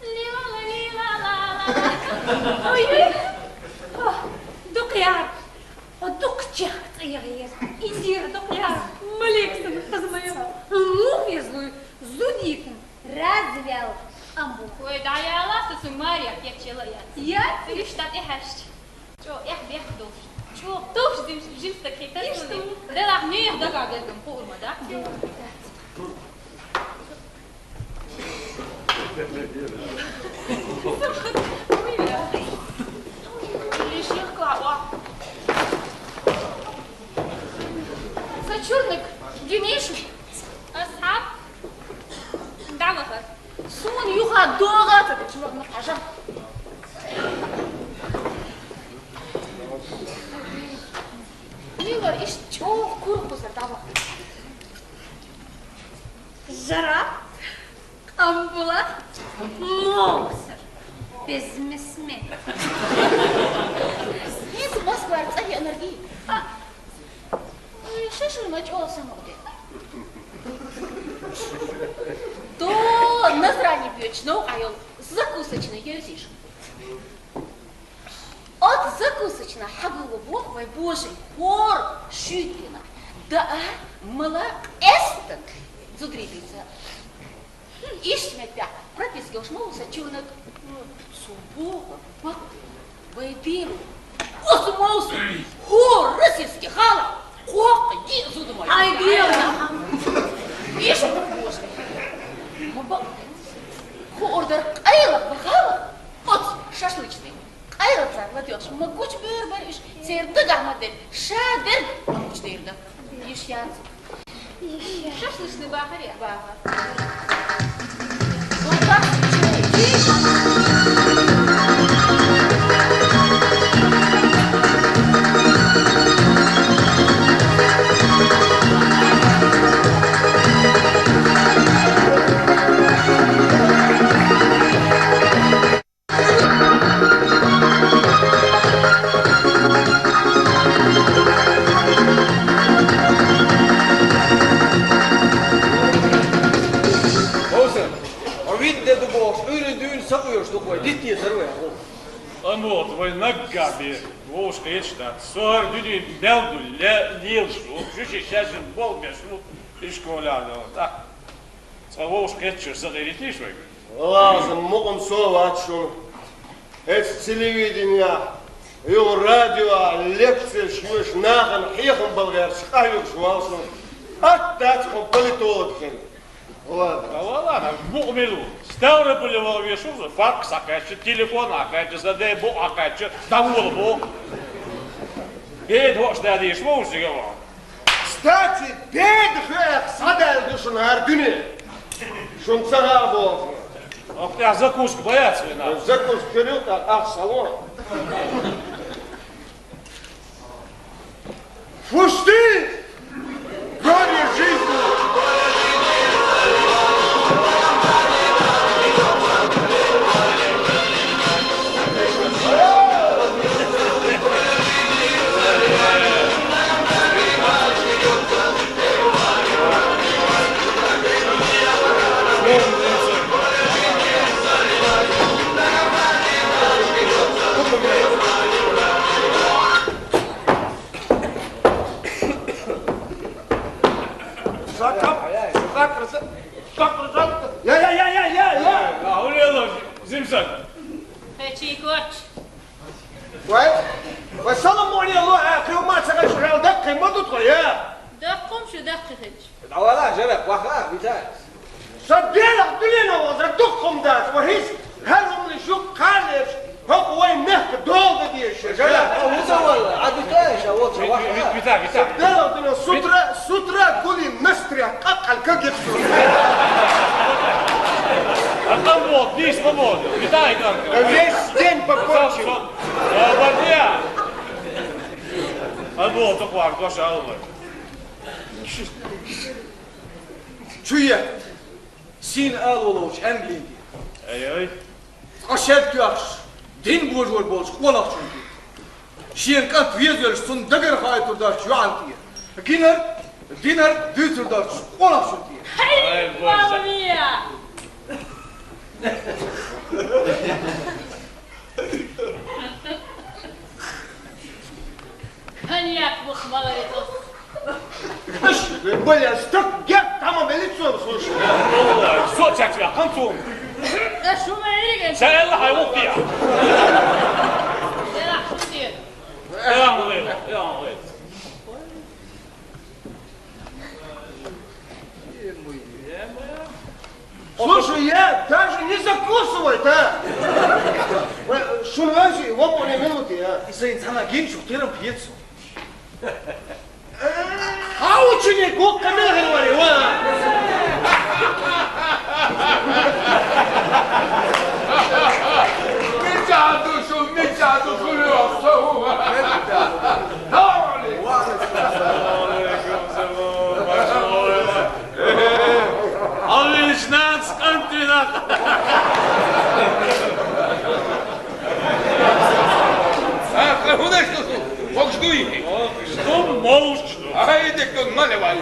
Лила лила ла ла. Ой-ой. Дукляр. O dukçak tsayağıyız. İndir dukляр. Малексин, kızmayım. Лухезлую. Зудьитын. Развял. Амбул. Ой, да я ласты сумария, печела я. Я? Филиштат эхашт. Чо, эх, бех душ. Чо, душ зимста кейта. Да лах не эх да гагазгам пурма, да? Лишних кого? Сочурник, Денишев. أصحاب دعوة Сун юха doğat это чувак нахажа. Мило иш çok kurkuza dava. Жара. Амбула. Моксер. Безмесмен. Нет, Москва царь энергии. Шишин мач о самоде. То назрани пьёч, но айол закусочный езишь. От закусочно хагулу бог вай божий хор шюткина. Да мала эсток зудридится. Ишь мя прописки уж мол сочурник. Субога, пак, вайбиру. Осмоус, хор российский хала. Кока, ди зудумай. Ай, гревна. Ишь божий. Маба. Хордер кайлак бахала. От шашлычный. Айраться владёшь, могуч бёрбариш, сердыга модель, шадер, могуч дырда. Ишь янцу. Шашлычный бахаре, баха. Вот так, Амот, вы на габи, волшка ечтат, сор дюди белду лилшу, жучи сейчас бол бешу, и школяно, так. Волшка ечтер сагеритиш вы. Лазом могом совать, это телевидение, его радио, лекции, шьешь нахан, хехом болгарский, авик швалшун, оттачком политолог. Ладно. Ладно, букмелу. Ставрополь вешу, факс, акачи, телефон, акачи, задай бу, акачи, давул бу. Бед хош дадиш, волшигово. Кстати, бедхэх садай душун ардюне. Шун цара болсын. Ах ты, а закуску боятся ли надо? Закуску керил, ах салон. Пусти! Горе жизни! Зимсак. Хечи коч. Vai Salomônia lá, que o macho vai jogar o deck, quem manda o toia. دقم شو دقتك. والله جرب واخا بتاعي. صدقنا دلنا وزدكم ده وهيس هلهم اللي شو كالش هو وين نهك دول دي الشجرة. هو عاد بتاعي شو واخا. بتاع. صدقنا سترة قولي نس как это? А там вот, не свобода. Витай, как. Весь день покончил. Свободня. А вот, то хвар, то шалвар. Чуя, син алолоч английский. Ай-ай. Ашет кяш, дин божор болж, қонақ чунки. Шиен кант везер, сон дагер хай турдар чуанки. Динар дютурдар қонақ чунки. Ай, мама мия! Коньяк мухмаларитос. Бля, сток, я там лицо слушай. Что тебя, концом? Да что мы играем? Сяла хайвок я. Да, что ты? Я млад. Слушай, я даже не закусывай, да? Шунвази, вот он и минуты, а. Исаин цана генчу, терам пьецу. А ученик, вот камера говорил, а? Меча душу лёгкую. Давай! Алишнан скантина. Ах, куда что? Бог жду их. Что молчу? А иди кто наливай.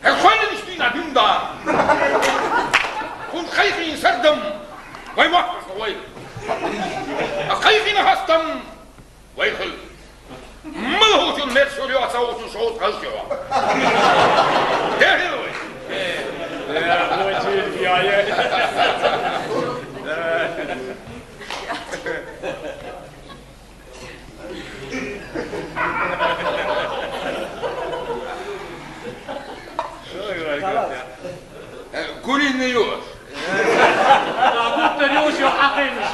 Herr nicht in Abinda. Und Kairin Sardam. Bei Machas away. A Kairin Hastam. Weichel. Malhut met so ja so so kalsjo. Der Hilwe. Ja, natürlich, ja. Куриный ёж. А тут рёж я хакайный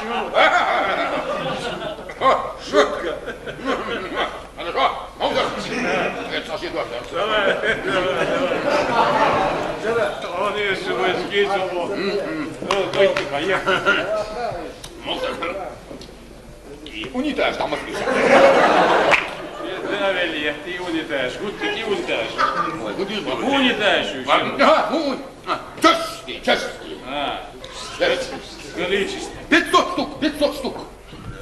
Шутка. Хорошо, молодец. Это совсем точно. Давай. Он еще будет гейджем. Дойте, поехали. Молодец. И унитаз там отписал. Навели, ты унитаз. Ты унитаз. Ой, куда же? Унитаз еще. Чашки. Количество. 500 штук.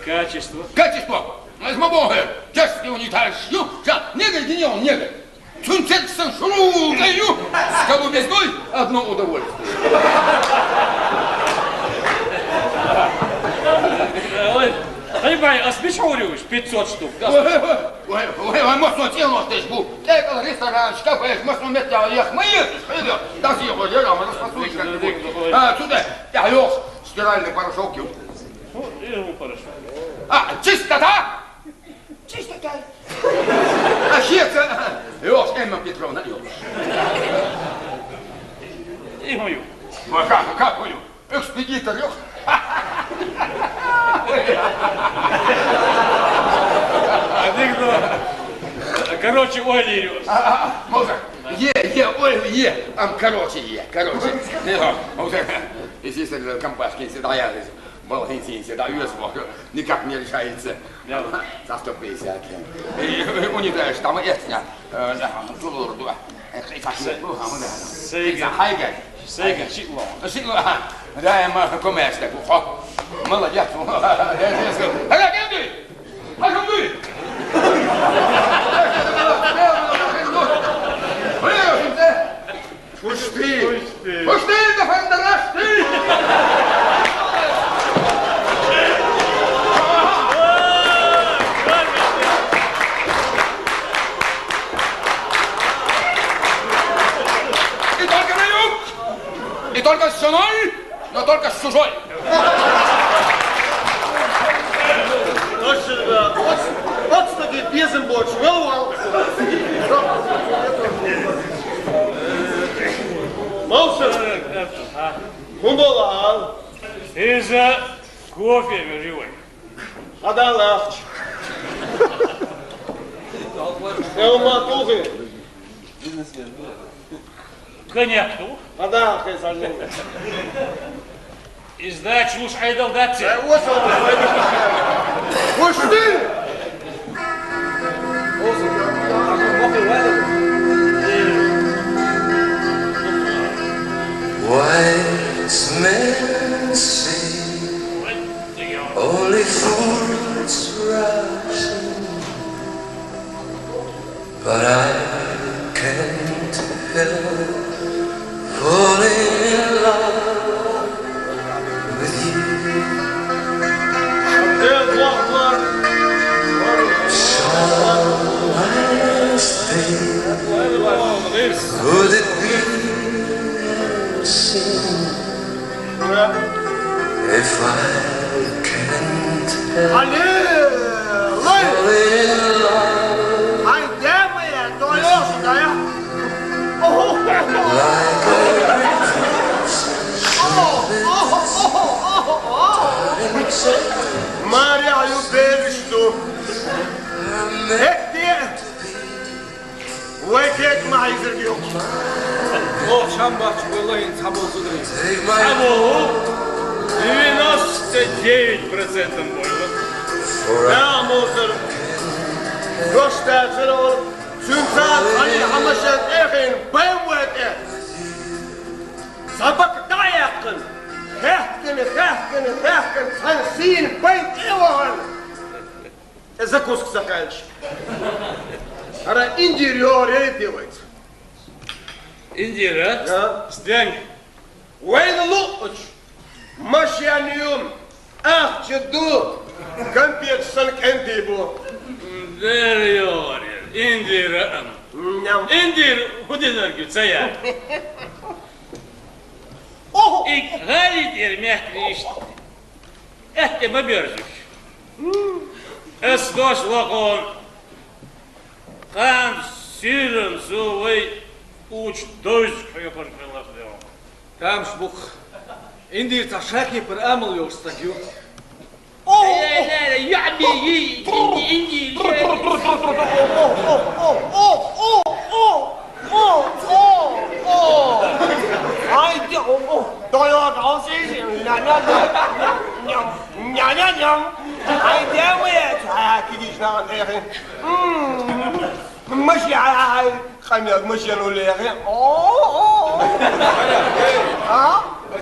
Качество. Качество. Возьмобоги. Чашки унитаз. Негр генерал, негр. Чунцельсон шуру. Скалу бездой, одно удовольствие. Понимаю, а спешуриваешь 500 штук, да? Ой, можно тело здесь был. Текал ресторан, шкаф, можно метать, я моих, даже его делал, распасуешь как-нибудь. Сюда, я вез стиральный порошок. Ему порошок. Чистота! Чистота! А щеца, вез, Эмма Петровна, вез. И мою. Как мою? Экспедитор, вез. А ты кто? Короче, ой, Лириус. Можно? Ой, короче. Если компашки всегда я здесь, балахинцы всегда весмо, никак не решается. За 150. Унитаз, там это, тулурду. Сейган, Шитло. Да, я коммерс такой. Молодец. Пусти, да фандараш ты! И только на юг, и только с женой, но только с чужой. Точно, вот стоит безым больше, Mauser. Kumbola. Siz кофе живой. Adalach. Elma Коньякту. Adalach is our name. Издачу уж айдалдатцы. What's all What's this? Wise men say only fools rush in, but I can't help falling in love with you. Shall I stay? Would it be sin if I can't help falling in love like a Maria, you baby, stu. Wake my interview. Oh, Шамбач, Белайн, Цаболзудрин. Абу 99% было. Ja, moeder. Gostad er al. Sunsaat Ali Hamashat Egin, Bamwet er. Sabak Dayakan. Hechken, Hansin, Bam Ewan. Это кусок заканчивается. Ара интерьере делается. Индира, стянь. Вейн луч. Машьяниум. Ах, чеду. Компет санкентибу. Дерьёр, Индира. Индир, худинар гюцая. Ik ga niet hier mechtig. Echt maar bezig. Es was gewoon. Gaan sturen zo wij uch Duits gehoord willen. Камшбух. Индир ташаки пер амал ёрстагю. Я би Индир.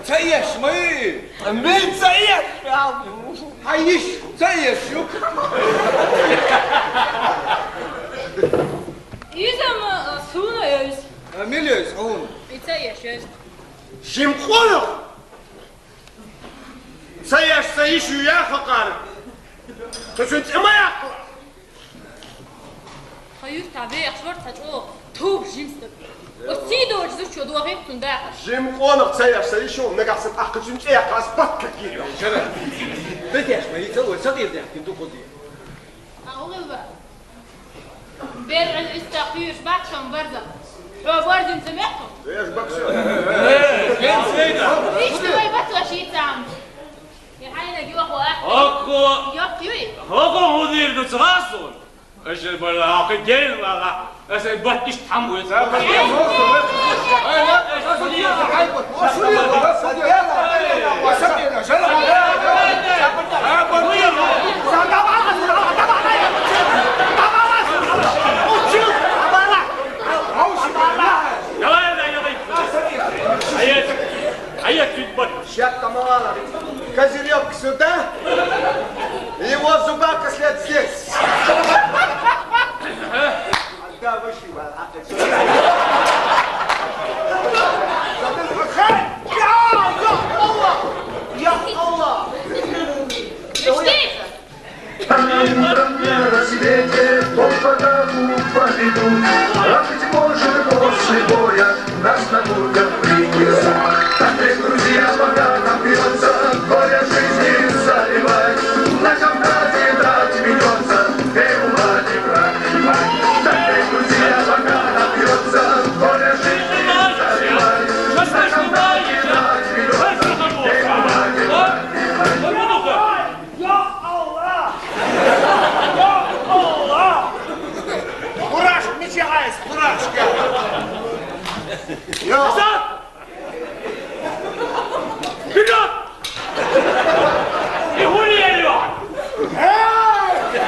تسيش مي. مين سيء؟ عايش تسيش يوك. Yüzüm suyuna yüz. مليز هون. İçe Шимхону! Саяш саишу я хакар. То что ты моя? Hayır tabii yaşvar saç o. Tuh jimstik. O sido ucuz şu duvarı tunda. Шимхону саяш саишу нагасın akıcım şey yakas batka giriyor. شرا. بتيش مي تو صديق ده كنتو قدي. أغلب. بيرع الاستقيش باتشم برزة. شو باردين سمعتم؟ ايش بكسر؟ ايش تبغى بطلع شيء تام؟ يا حالنا جوا واحد. Hakku. يا كيوي. Hakku مدير نتغاصون. ايش بلا عقد جيل ولا ايش بطش تحمل. Ща-то мало. Козырек сюда. Его зубака след здесь. Да, вышли. Я Аллах! На рассвете попаду поведу, а быть может после боя нас на бургах принесут. Так ведь, друзья, пока нам бьется, горе жизни заливать, на Кавказе драть ведется, Эула не проклевать. Так ведь, друзья, пока нам бьется, горе жизни заливать. يا حسن كده يهوني يا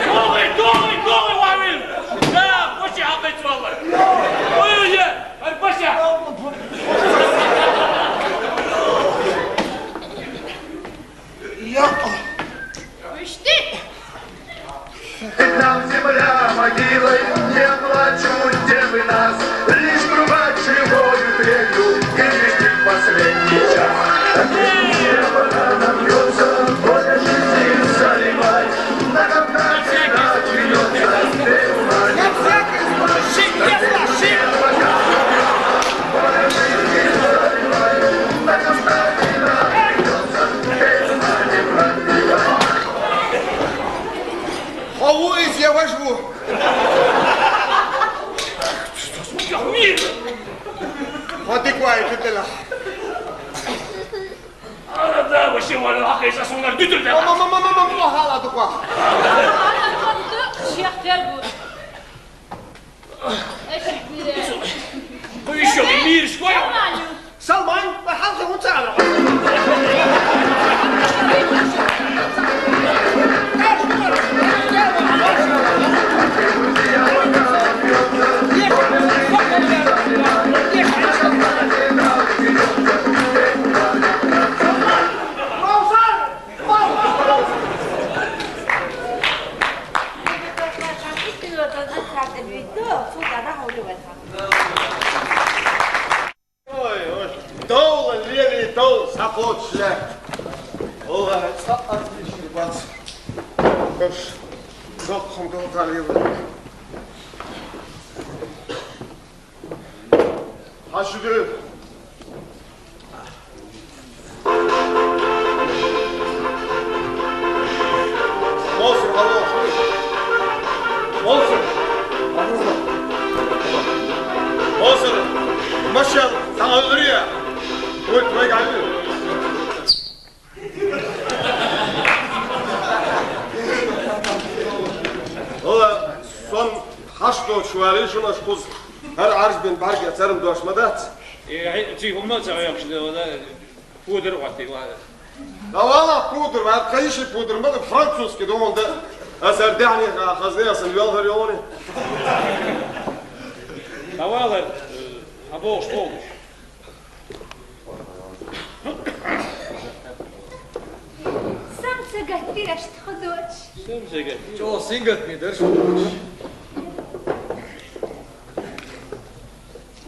الواحد دوغي وعمل لا وش حقيت والله ويا البشا Там земля могилой, не плачут девы нас, лишь трубать живою трелью и летит последний час. Небо нам бьется, воля жизни заливай, на камнах всегда бьется, воля жизни заливай, на камнах всегда бьется, Хавуюсь я возьму. مين؟ Адеквай тутела. أنا ذا وشي ولا أخي ساسونا الدتر ده. Мама, hala дуква. أنا كنت شيخ تربو. إيش البداية؟ ويشو مين شوية؟ Salman, ما حالك وانت على. دول الليل دول سقوط شلاك والله سقط لي شي باص باش نقهم دوت عليهم هاشدو موسم خلاص موسم موسم مشى تعالوا قلت راجع عليه هو son haşto şuali şuna şkuz her arz ben barga tarım doşmadat. تي هم تعرف شنو هذا بودر وقتي La valla pudur var kayışı pudur mı da Fransız ki doğumda eser dehni hazıyasın yol veriyor onu. هوالا أبوش طولش Самца гатираш тходоч. سمسكة Čo singat mi drž?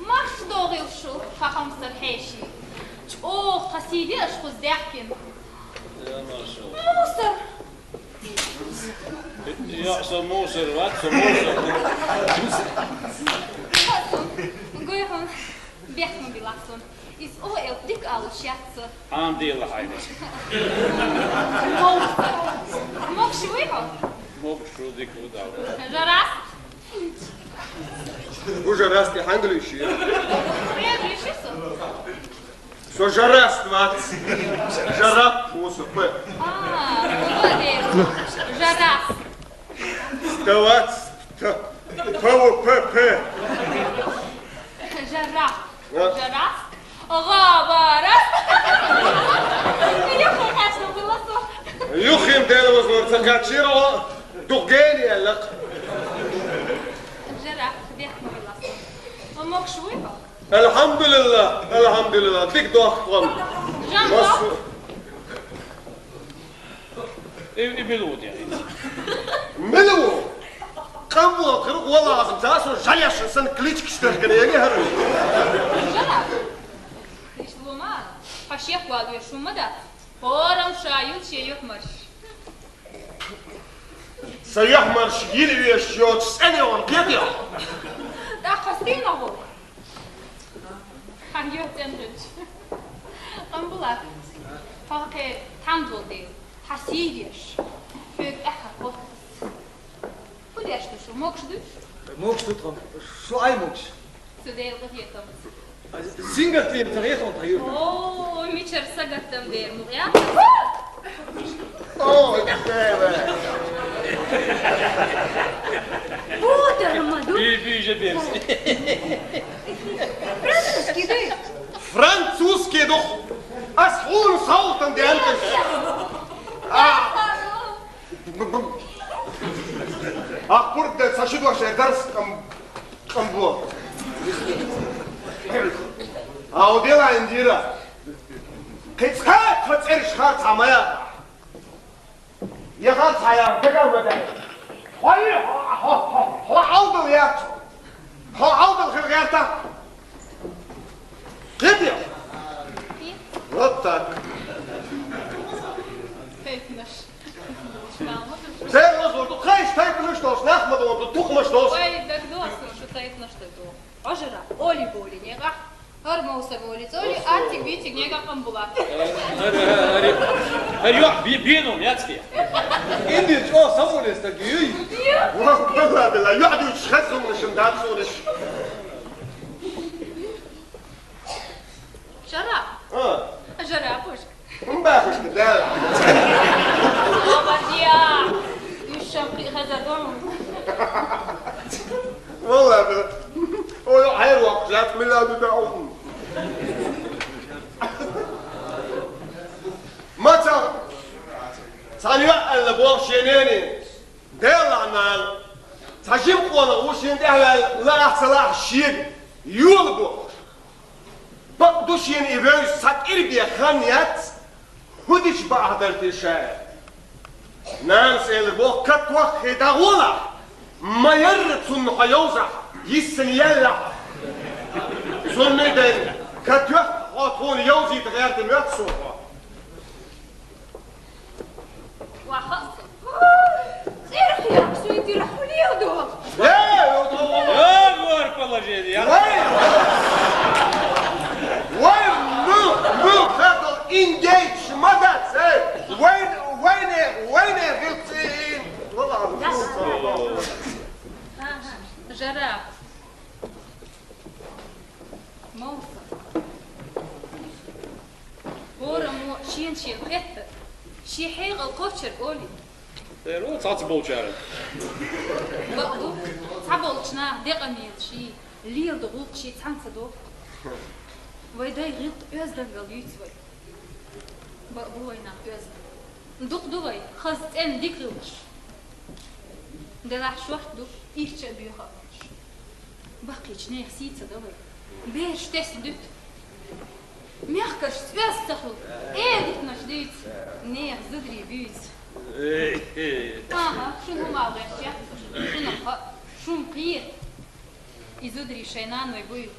ماش دوغي وشو خاخم سرحيشي اوه قصيدي اشخص ضحكم يا ما شاء الله موسر يحصل موسر واتسو موسر قويهم بيحكموا بلاسون إز أو ديك ألو شاتسو عندي الله حاجة موسر موك شويهم مو بشو ديك وداو جراس Уже раз ты английский. Привет, решису Что жарас тват? Жарап пусу п. молодец Жарас Стават. Пау п п. Жарас Вот. Жарас Габарас Я хочу было Юхим дела возможно качировал. Дугени лак. جراح بيحكموا بلاسون وموك شويهم الحمد لله ديك دوخم. جنبه يبلود يعني Милу. Камбула кырык вала азым засо жаляшын клички штыркын еге хары. جراح إيش لوما فشيخ والو يشوما دا Пором шают чеёк марш Саях марш гилве счёт сене он пепел. Да хастина вол Ханьё тенрыч Амбулак Факе тандвол дел Хасидеш Фёк эха кот Кудеш душу, мокш душ? Мокш тут там. Шо ай мокш? Судейл гатьетам Singat vi тарих он таю. О, мичер сагаттам дер мугя О, деве. Путер, Маду. بيجي بيمسي Французский Französisch doch. Als hohen Salten der Entes. Ach, burada saçı dolaşır, ders bu. O dela indira. Kıçka erişkar tamaya. Yakar sayar, tekrar böyle. Hayır, aldı ya. Aldı hırgata. Ne diyor? Rotta. Kayıtmış. Sen nasıl oldu? Kaç taytmış dost, nakmadı oldu, tukmuş dost. Ой, так досно, что кайытmış da do. Ажыра, оли боли нега. Армауса боли, соли, атик битик нега камбулат. Yok, benim yatsı. İndir o sabunesta güyü. Vallahi billahi, yağdı çıkarsın dışından sonra. Жара. Жара, пушка. Bakış ki değil. Обадья. Üşşamkı hazardon. Vallahi billahi. O hayır vakit, miladı da oldum. Maça. Sanıyor elle bu şeyini. Değil anal. Taşım konu o şeyinde evvel lahsalah şiir. Yol bu. Bak bu şeyin evvel sakir bir haniyat. Hudiş bağdır tişe. Nans el bu katwa khidagula. Ma yartun hayoza. Yisin yalla. Sonradan katwa hatun yozi tغيرت المقصو. وخص. Эх, я все эти рахуледу. Var положение. Вой, хату engage мадат. Войне гилтин. Жара. Мауса. ورمو شين خيط. شي حيغ القوشر قولي. Вот сацы болчары. بقدو تعبولشنا دقميل شي ليل ضغوط شي تانسدو. ويداي غيط أزدنقل يتسوي. بقدوينا أزد. ندق دوي خزت ان ديكلوش. دلح شوحت دو إيش بيها. باقي شنو سيتsa دوي. بيرش تسدت. ميخكش تفستخل. إيه نش ديت. نيه زدري بيت. شنو ما غير شنو شو مقير يزدري شينان ويبوي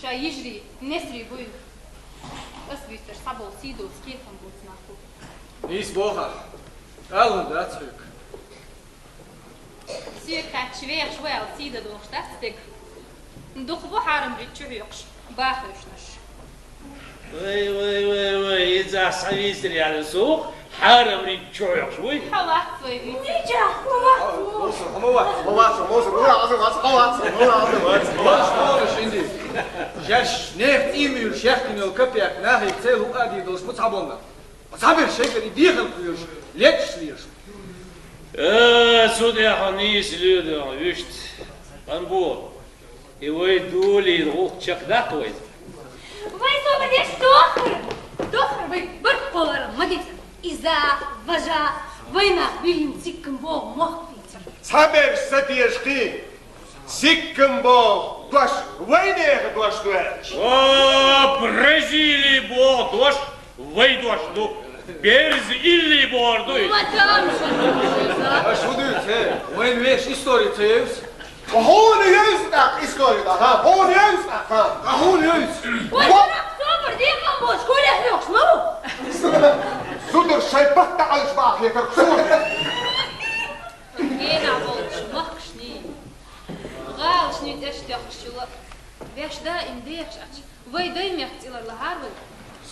شا يجري نسري بوي بس بيستر صعبو سيدو سكيفن بوتناكو Nis boha. Alın da açık. سيركا شوية شوية سيدة دوشتاتك ندوخ بو حارم ريتشو يقش باخشنش وي إذا سويسري على السوق حارم ريتشوي شوي. حوات صويبي Нича, хвату. Baş şimdi. Yaş neft imir şehrin el kapıyak nahi telu adi dos mutabonla. Sabir şekeri diyel kuyuş. Lekşliyor. Суд я ханис люди, вишт. Панбо. И вы дули рух чакдакой. Вы свободишь дохр. Дохр вы бырколарым, мадит. İza, vaja, vayna bilim sikkim bo mohpiter. Saber satiyashki. Sikkim bo doş. Vayne doş doş. О, Бразилии бо дош, вы дош, ну, берз илли борду. مدام شنو Baş bu diyor ki, oyun veş istori teyevs. Hon yüzdak istorida ha. Hon yüzdak ha. Ahun yüz. Вайнак собор, дикам bo, школе хлёш, ну? Sudur şaybatta alışbaq yeter kusur. جينا بولش مخشني غالش نيت اش تخشوا باش دا انديخش اش وي دايم يختيل الهارول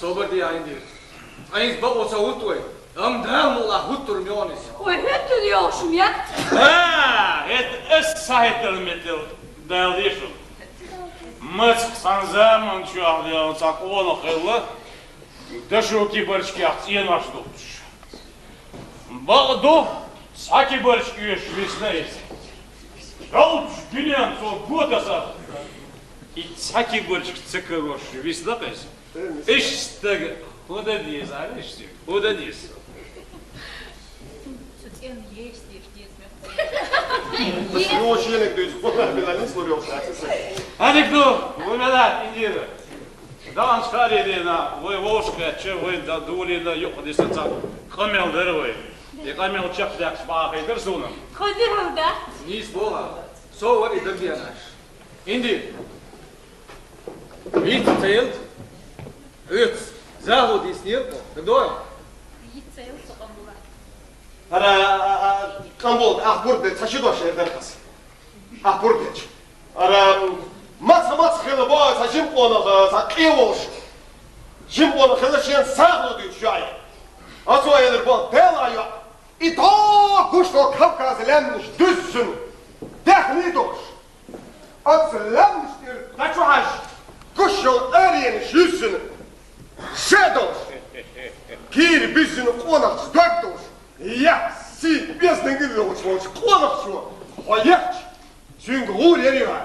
Sober diye indir. Eins babo sa hutwe. Am dramula hutur mionis. Ой, это лёшум, я? Это эссайтер метил, да лишу. Мыц санзаман чуахды, он сакону хылы. Дашу кибарчки ахтиен ваш духш. Багду саки барчки еш весна есть. Шалч гинен со готаса. İçaki gülçük sıkı koşuyor. Biz de kız. İşte o da diyiz abi işte. O da diyiz. Sütyen yeştir diyesmek. Nasıl o şeyle gidiyoruz? Bunlar bile ne soruyor size? Hadi kdo, bu kadar indire. Dans kariyerine, ve voşkaçı, ve da dulina yok desin sen. Kamelleri ve. Kamel çapdak bakaydır sonra. Kadir orada. Nis bola. So var idir diyanaş. İndi. Wie verteld? Uit. Zeg wat is niet op. De door. Yiğit sayıl sokamura. Ara kambol ahburde taşıdo şehirden kas. Ahburde. Ara mas khila boy taşım ona sa qevoş. Jim ona khila şen sağlı diyor şu ay. Aso edir bu delayo. I to gusto Kavkaz lämnish düzsün. Dehni doş. Ats lämnish dir taçuhaş. Gusto öryeniş yüzsün. Şedoş. Kir bizin qonaq dökdoş. Ja, si besne gidiyormuş qonaq şu. Hayat. Çünkü uğur yeri var.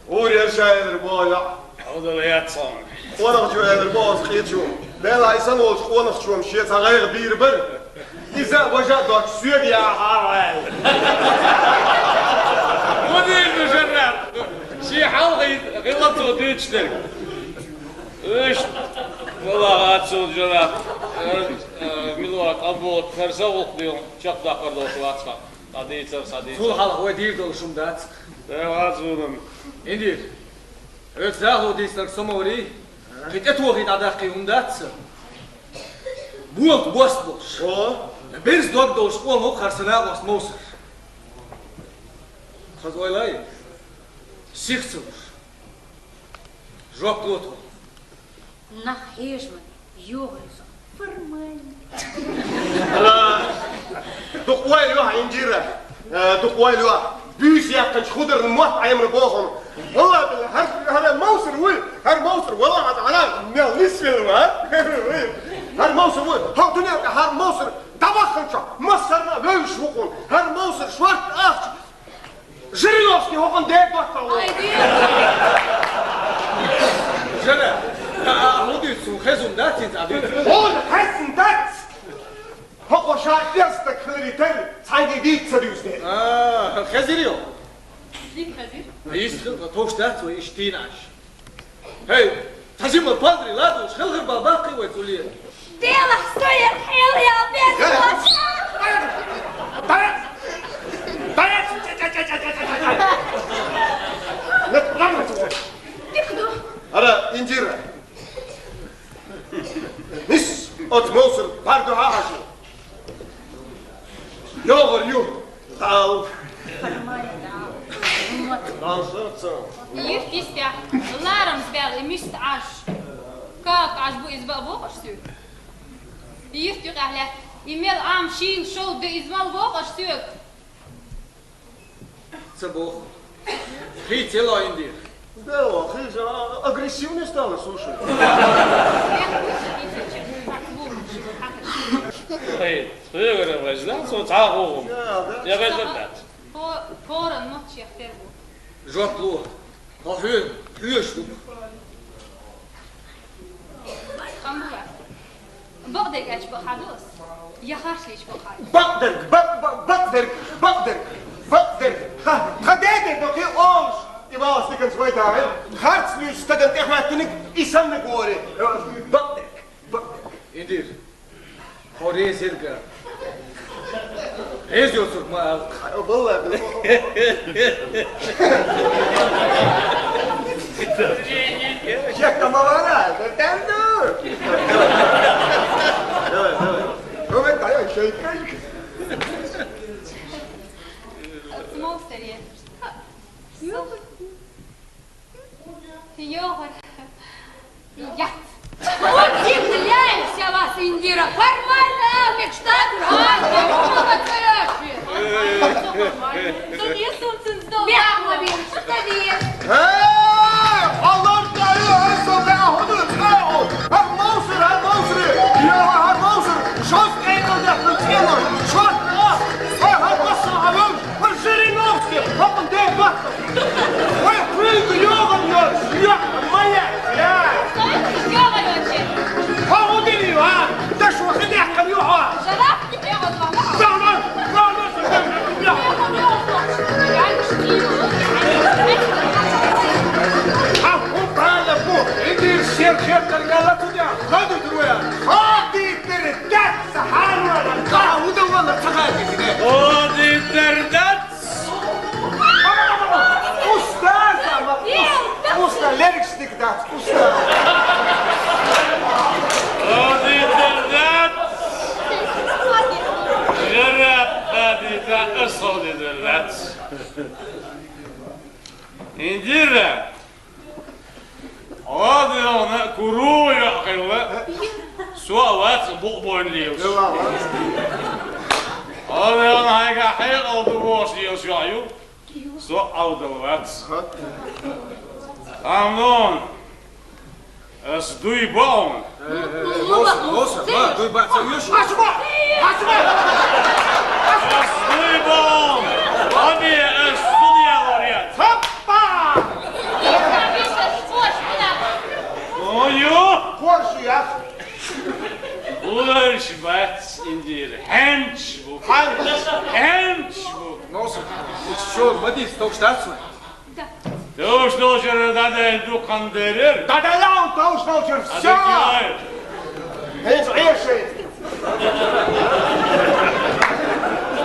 Uğur yer şahidir bu ya. O da yatsın. Qonaq şu edir bu az qiyçu. Ben aysan olmuş qonaq şuam şe sağayır bir. İza vaja dok süy ya haval. Bu değil mi Şerraf? Şey halgı gılatı düçtür. İş. Valla atsul Şerraf. Milor kabul tersa okluyor. Çok da karda olsun atma. Hadi içer hadi. Sul hal o değil doluşum da. Evet zulüm. İndir. Evet zeg wat is er somori. Git et wo git adaqi umdat. Bult bosboş. O Biz dog doş o qarsına bos mos. Xaz oylay. Sixtur. Jok lot. Na heesman. Joris. Vermijn. دقوال يوها ينجيرة دقوال يوها بيش يقن خضر الموت عيمر بوخم والله هذا موسر وين هذا موسر والله على ميل نسفل ها هذا موسر وين هاو دنيا هذا موسر دبخن شو مسرنا بيش وقون هذا موسر شوارت أخش جريلوفسكي وقون ديك وقتا Haydi. Jana. Ahudi su khazum datin abi. هون حسن دات هو شايف يستك خليتين سايدي ديك سدوسني Khaziriyo. Dik Kadir. Is toş dat ve iştinaş. Hey, tazim padri lado, khilgir babaqi ve tuliye. Dela stoja hel ja bez. أنا إنجيرة نس أتموسر باردو عاشو يوغر يوم تعال Yiğit ispya. Larım spel imist aş. Kak aş bu izba boğaş sür. Yiğit yok ahle. İmel am şil şol de izmal boğaş sür. Sabah. Hitela indir. Да, хижа агрессивно стало, слушай. Hey, söyle vajdan so çağım. Ya bezdat. Poran not çekter bu. Joklu. Kahve, hüyüşlük. Kambura. Bogde geç bu hados. Yaharş geç bu hay. بقدر خدادر دوكي اوش يبقى استكن شوي تعال خرج لي استكن احمدتنك يسمك وري بقدر İndir. Oraya zirga. Eziyorsun mal. والله شكا موانا تندور هو انت يا شيخ Små serier. Йогор. Ят. Удивляемся вас, Индира. Формальная мечта граждан. Бегмобиль, что вес? الله تعالى صباح حدود هالموصر يا هالموصر شوف ايكل ده بالتيلر شوف هالموصر عمام والجري نوفسكي هبن ديك بطل ويحريق يوغن يدير الشركة قال تودع خذوا درويا خاطي تردد سحان ولا تعود والله تغادي كده خذي الدردات أستاذ ليركس ديكدات أستاذ خذي الدردات جرب هذه تأصل الدردات إنديرا هذه أنا كرويا قلة سؤالات بقبون ليوس هذه أنا هيك حيل أو دواس ليوس يعيو سؤال دوات أمنون أصدوي باون نوصل دوي بقى تسويش أسمع أصدوي باون أبي أصدوي يا وريات أيوه خورشو يا أخي ولرش بات إندير هنش بو نوصل الشغل بدي ستوكش تاسو توش نوشر دادا دو قندرير دادا لاون توش نوشر ساعة هيز عيشي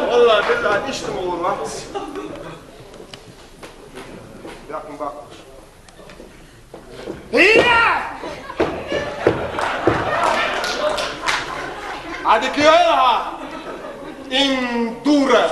والله بالله اشتموا الوقت لكن بقى هي هذيك ياها اندورة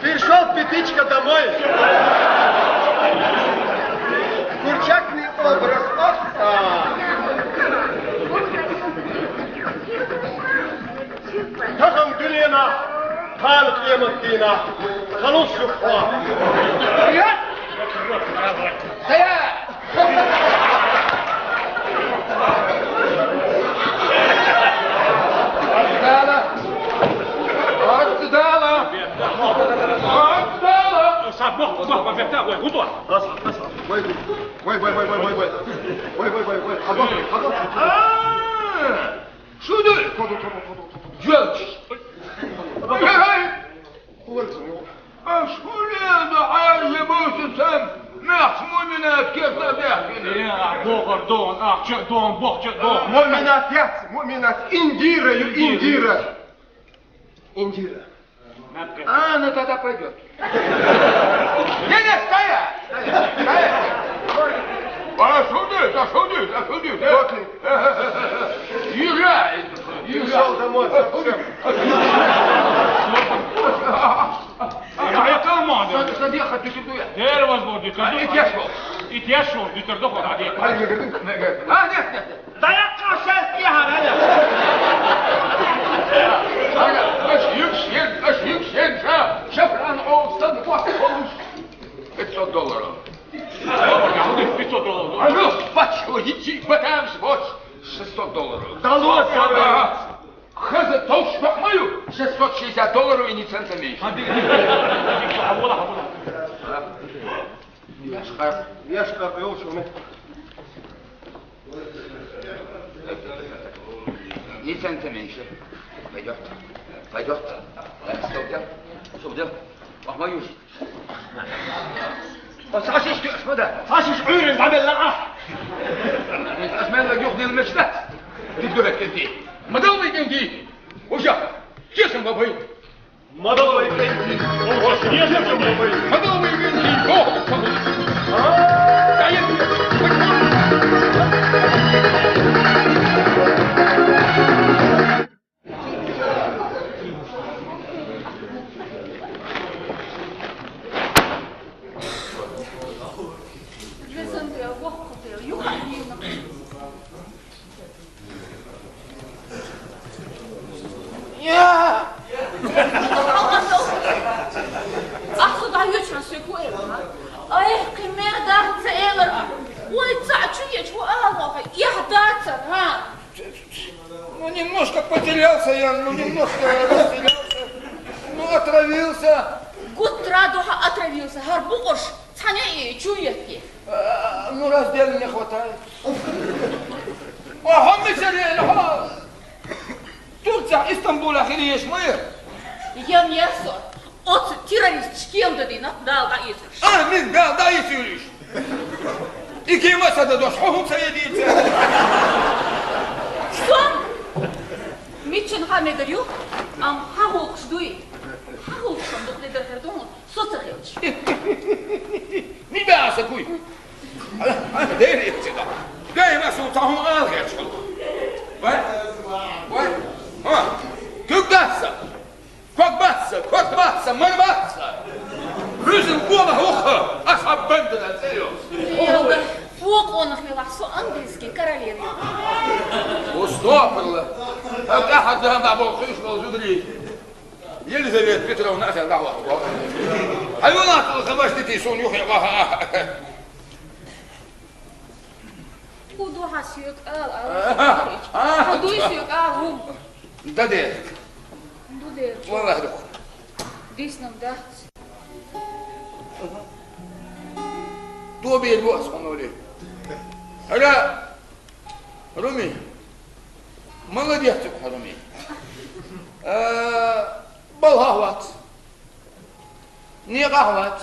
Пришел Петичка домой. Курчакный образ отца. تخم دنيانا خالق يمدينا خلوص الخوان سياد شو ده؟ جلش شو ده حاجة موسى محمودنا كيف نبيحكي يا دوغر دون أخشى دون بوخشى دون مؤمنات يات مؤمنات إنديرة إنديرة إنديرة Ну тогда пойдет. Не, стоять! Осудить. Езжай! Ушел домой совсем. Это мадам. Надо ехать, ты туда. Дер возможно, и те шел, ты тоже ходил. Нет. Да я кашель ехал. Ошибся, шафран, олстан, $500. $500. А ну, почуете, потому что вот $600. Долой, Хаза толщу мою $660 и ни цента меньше. Яшка, выучил. Ни цента меньше. Пойдет. Что делать? Мою жизнь. Сашиш, что да? Сашиш, عيرز عمل لقاه. انت اسمان لك يخدي المشتات. تدولك كنتي. ما دولي كنتي. وشا. كيسم بابي. ما ضل يكنتي. ما دولي كنتي. Ну, немножко потерялся я, немножко растерялся, отравился. Гутрадуха отравился, гарбуш, цаня и чуетки. Ну, раздел не хватает. Ага, мисерия, ага. Турция, Истанбул, ахириеш, мы. Я мясо. От террорист кем-то дина, дал да исуш. Мин, да исуш. И кем это дош, хохум саедица. Что? Митчин хаме говорю, хахук ждует. Хахук сам дух не дорогой, соцахилч. Не бяса куй. Дери отсюда. Дай нас утахум алгерчу. What? Кugdassa. Kokbatsa, marbatsa. Rüsen kuola hocha, asab böndelen, seriös. Фок он хвилахсо английский королеве. Устопырла. أحد ذهب أبو الخيش والجدري. يلزم Петровна أسأل دعوة. حيوانات الخماش تتيسون يحيى الله. Куду хасюк Куду сюк рум. Дадет. Дуде. والله دوك. Дис нам дать. Добий бос, панове. Ара, Руми, молодец, Руми. Балгават, не гават.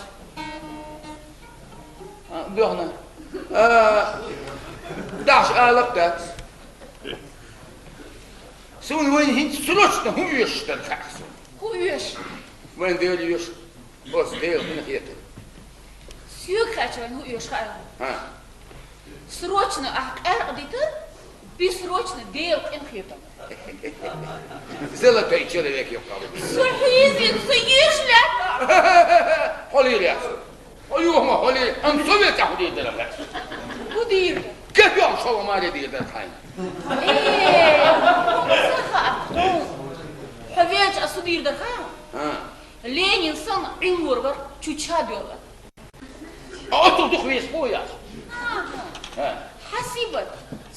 Бёрна. Даш алаптат. Сон войн хинт срочно хуешь танцаксу. Хуешь. Войн делюешь. Бос дел на хете. Сюк хачван хуешь хайру. Срочно аудитор, бессрочно дел инхитом. Золотой человек я правда. Сухизин, сыишля. Холи ляс. Оюма холи, ам совет ахуди дерам. Кудир. كيف يوم شو ما لدي ذا الحين؟ حبيت أصدير درها. لين صنع عمر تشجع دولا. أنتم تخويش بويا. حسيبت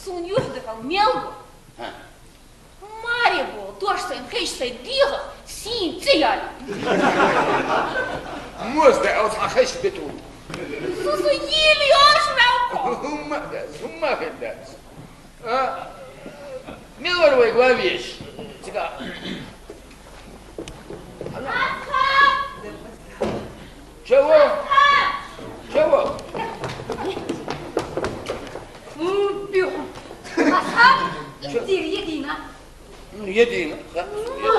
سون يحدث ميلو. ماريبو توشتين خيش سيديها سين تيال. موزة أو خيش بتو. سوسو يلي أشرب. هم هندس. ميلور ويقواميش. تكا. شو؟ بيهم. أصحاب دير يدينا. يدينا.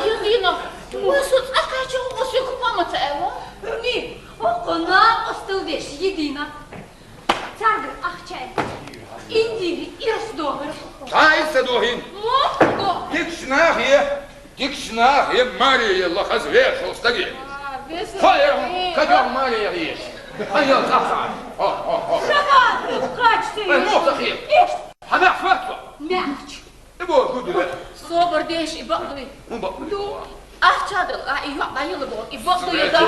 يدينا. وسط أكاجو وسط Ина. Царгы, ахчай. Индири, ирсдогр. Тайса догин. Мохто. Дикшнахе, Мария лохазвешал стаги. Фаер, как Мария есть. А я завтра. Шагаты, качты. Мохтахи. Она фатва. Мяч. Его гуду. Собор деш и бакли. Ду. Ахчадыл, а и байылы бол. И бакли да.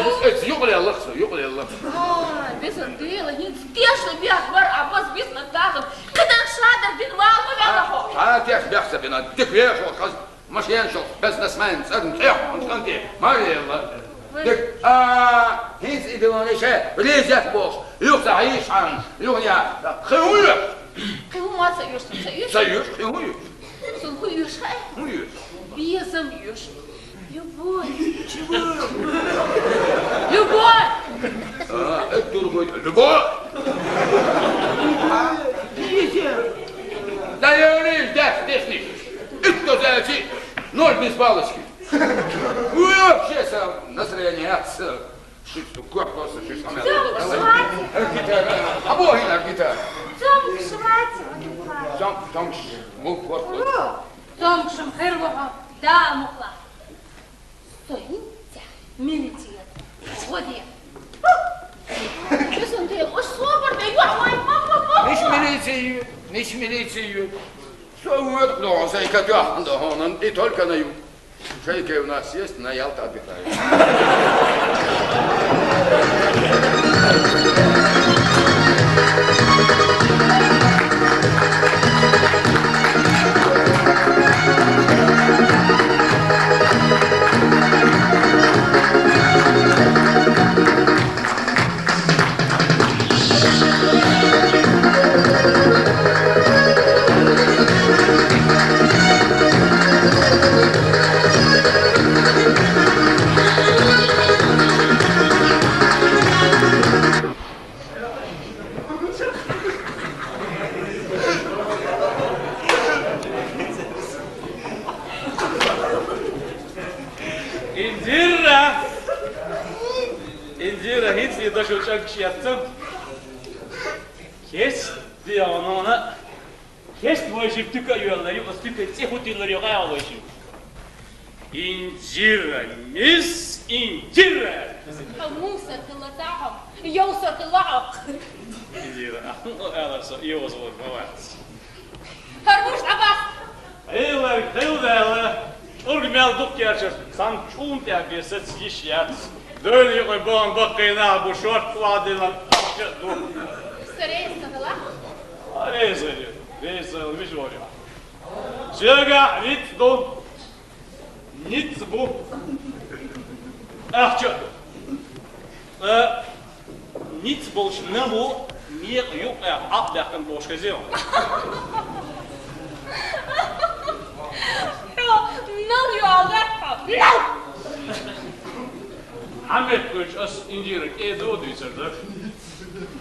Югли Аллахсу, югли Аллахсу. Бесен дела, не стешно бях бар, а бас бесно дагом. Кадан шадыр бин валмы вялахо. Тяж бяхса бина. Тик вешал, каз машеншал, бизнесмен, садын тех, он сканти. Мария Дик, هيز إدواني شيء ليزات بوش يوسع عيش عن يغنيا خيوية ما سيوش سيوش سيوش خيوية سيوش خيوية بيزم يوش любовь любовь это любовь да я не здесь не это зайти ноль без палочки вообще сам настроение отца что просто что самое гитара а бог на гитара там мог вот Том шамхервага да мухла. Стоинтя милития. Води. Бесен дел, уж собор да я nicht милицию. Что вот, но за ikadя, да он и только на юг. Шейки у нас есть, на Ялта отдыхает. Indira hiç yadaş uçak kişi yaptım. Kes diye ona. Kes bu işi tüka yolları, o tüka çihutilleri yok ayağlaşım. Indira, Miss Indira. موسى تلتاهم يوسر تلعق Indira, o alasa, iyi o zaman baba. هرموش عباس Heyler, orgmel duk gerçek. San çun terbiyesi iş yat. Döl yok bon bakayına bu şort vadıyla. سريع تلعق Rezil, bir şey oluyor. Şega, nit bu. Ahçı. Nit bolş ne bu? Niye yok ya? Atlakın boş geziyor. نو يعلقها نو Ahmet Koç as incirek evde o düzerdir.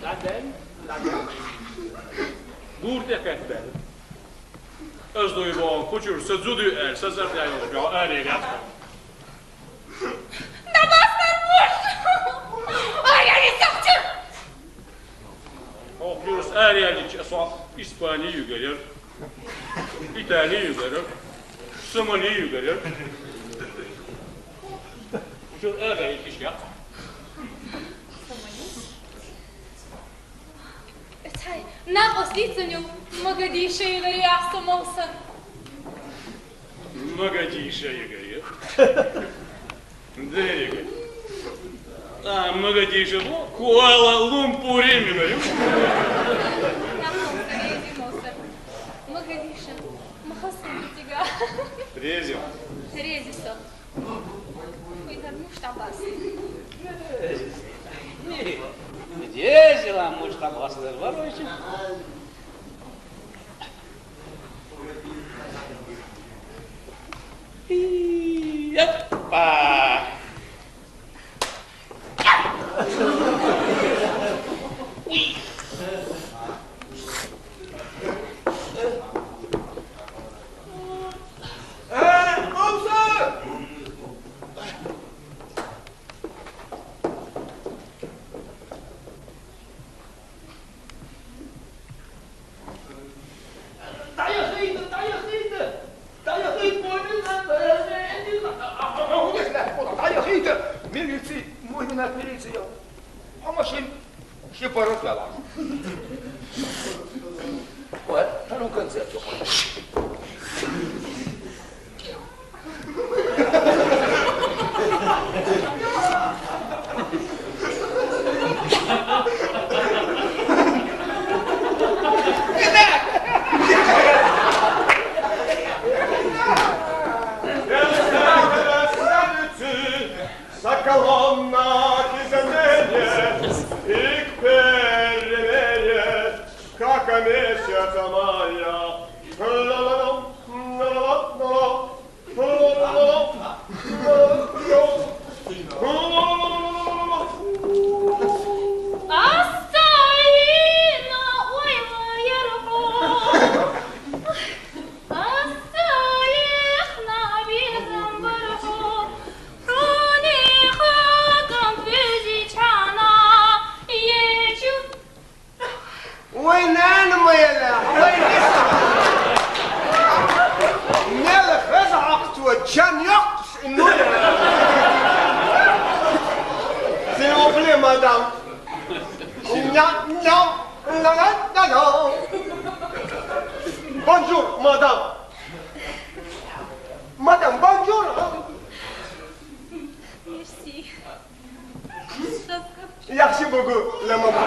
Zaten. Burada kette. Özdoyu boğan koçur sözüdü sözler yayılır. Ya öyle yat. Namaz vermiş. Ayağını saktır. Okuyoruz her yerli son İspanya'yı görüyor. İtalya'yı görüyor. Somali'yi görüyor. Şu öyle iş yap. Цай, на послицанию Могадишеевой остался. Могадише'yi görüyor. Nereye görüyor? Mogadişe bu, Kuala Lumpur'u mi görüyor? Могадиша, махасан тебя. Резим. Резисо. Ой, дармуш табас. Резила, муж там ласты ворующий. Опа! Ama și părut pe ăla. Bă, dar nu că înțelegi eu. Соколовна кизанение, и к перемее, как месяц мая. Can yok. S'il vous plaît, madame. Non. Bonjour, madame. Madame, bonjour. Merci. Merci beaucoup, la maman.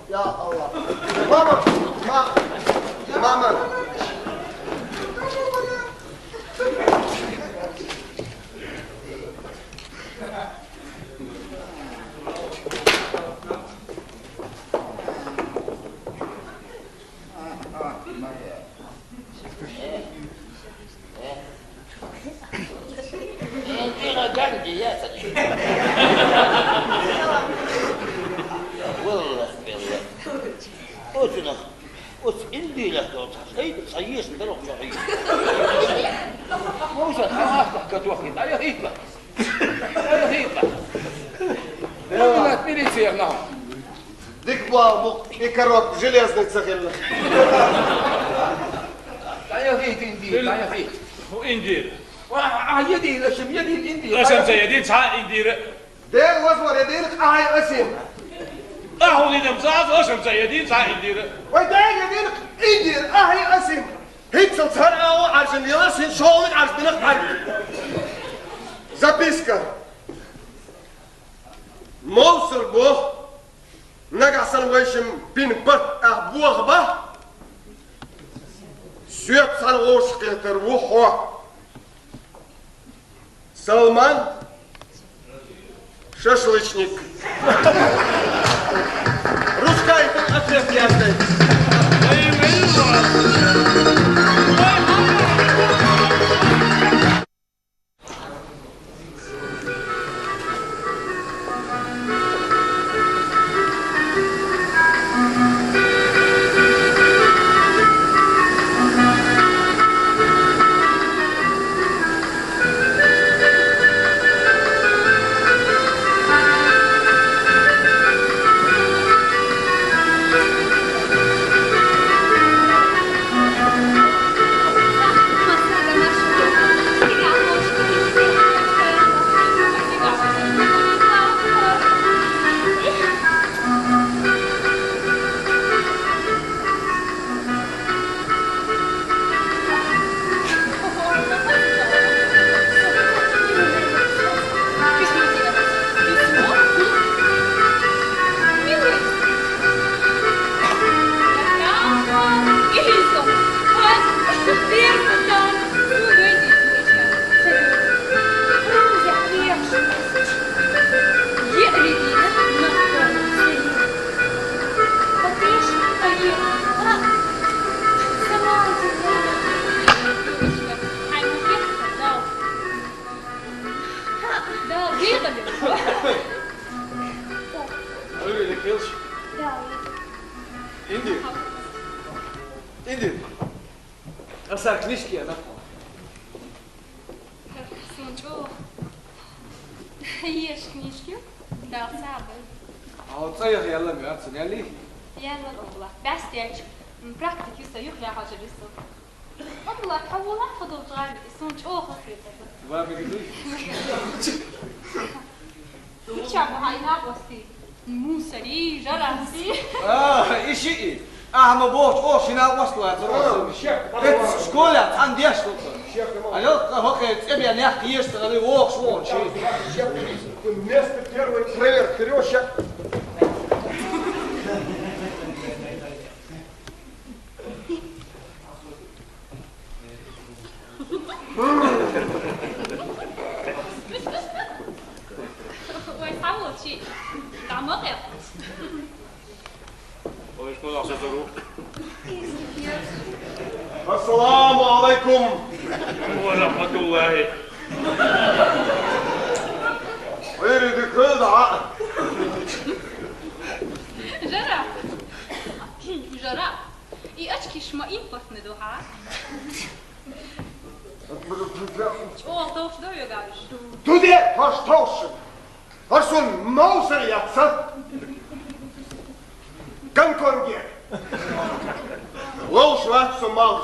Ya Allah. Mama. صيص بروح صحيح موسى حماقك كتوخيط يا هيطلع والله تميليسي يا نعم ديك بابو كروت железный цехельный يا هيت اندير يا هيت واندير يدي لشم يدي الاندير لشم سيدين صح اندير دير وزور يدينك اسم اهو دي مزاز لشم سيدين صح اندير ودين يدينك اندير اسم هيك صار عشان يلاسين شغلك عشان نقطع записка موصل بو نقصن ويشم بين بط ابوغبا سويت صار وشقيتر وحو سلمان шашлычник русская ответ я знаю صار كنيشكي انا سمعتوا هي كنيشكي ده صعب اهو تصيغ يلا ميرسن يلي يلا والله بس يا براكتيك يسا يخلع حاجه لسه والله حولت فضلت غالي صنج خفيفة شعب هاي ناقصتي موسري جراسي إشي أهم بوش شنا وصلوا هذا شكولات عندي أشتغل أيوة هوكي تبي أن يحكي يشتغل يوقش وون شيء الناس بتروي ترير كريوشة ويحاول شيء تعمق يا السلام عليكم ورحمة الله. ويريد كذا جرا أشكي شما إنفسنا دوها توش دو يقاش تودي هاش توش هاشون موسر ياتسا كم كونجي لوش وات سمال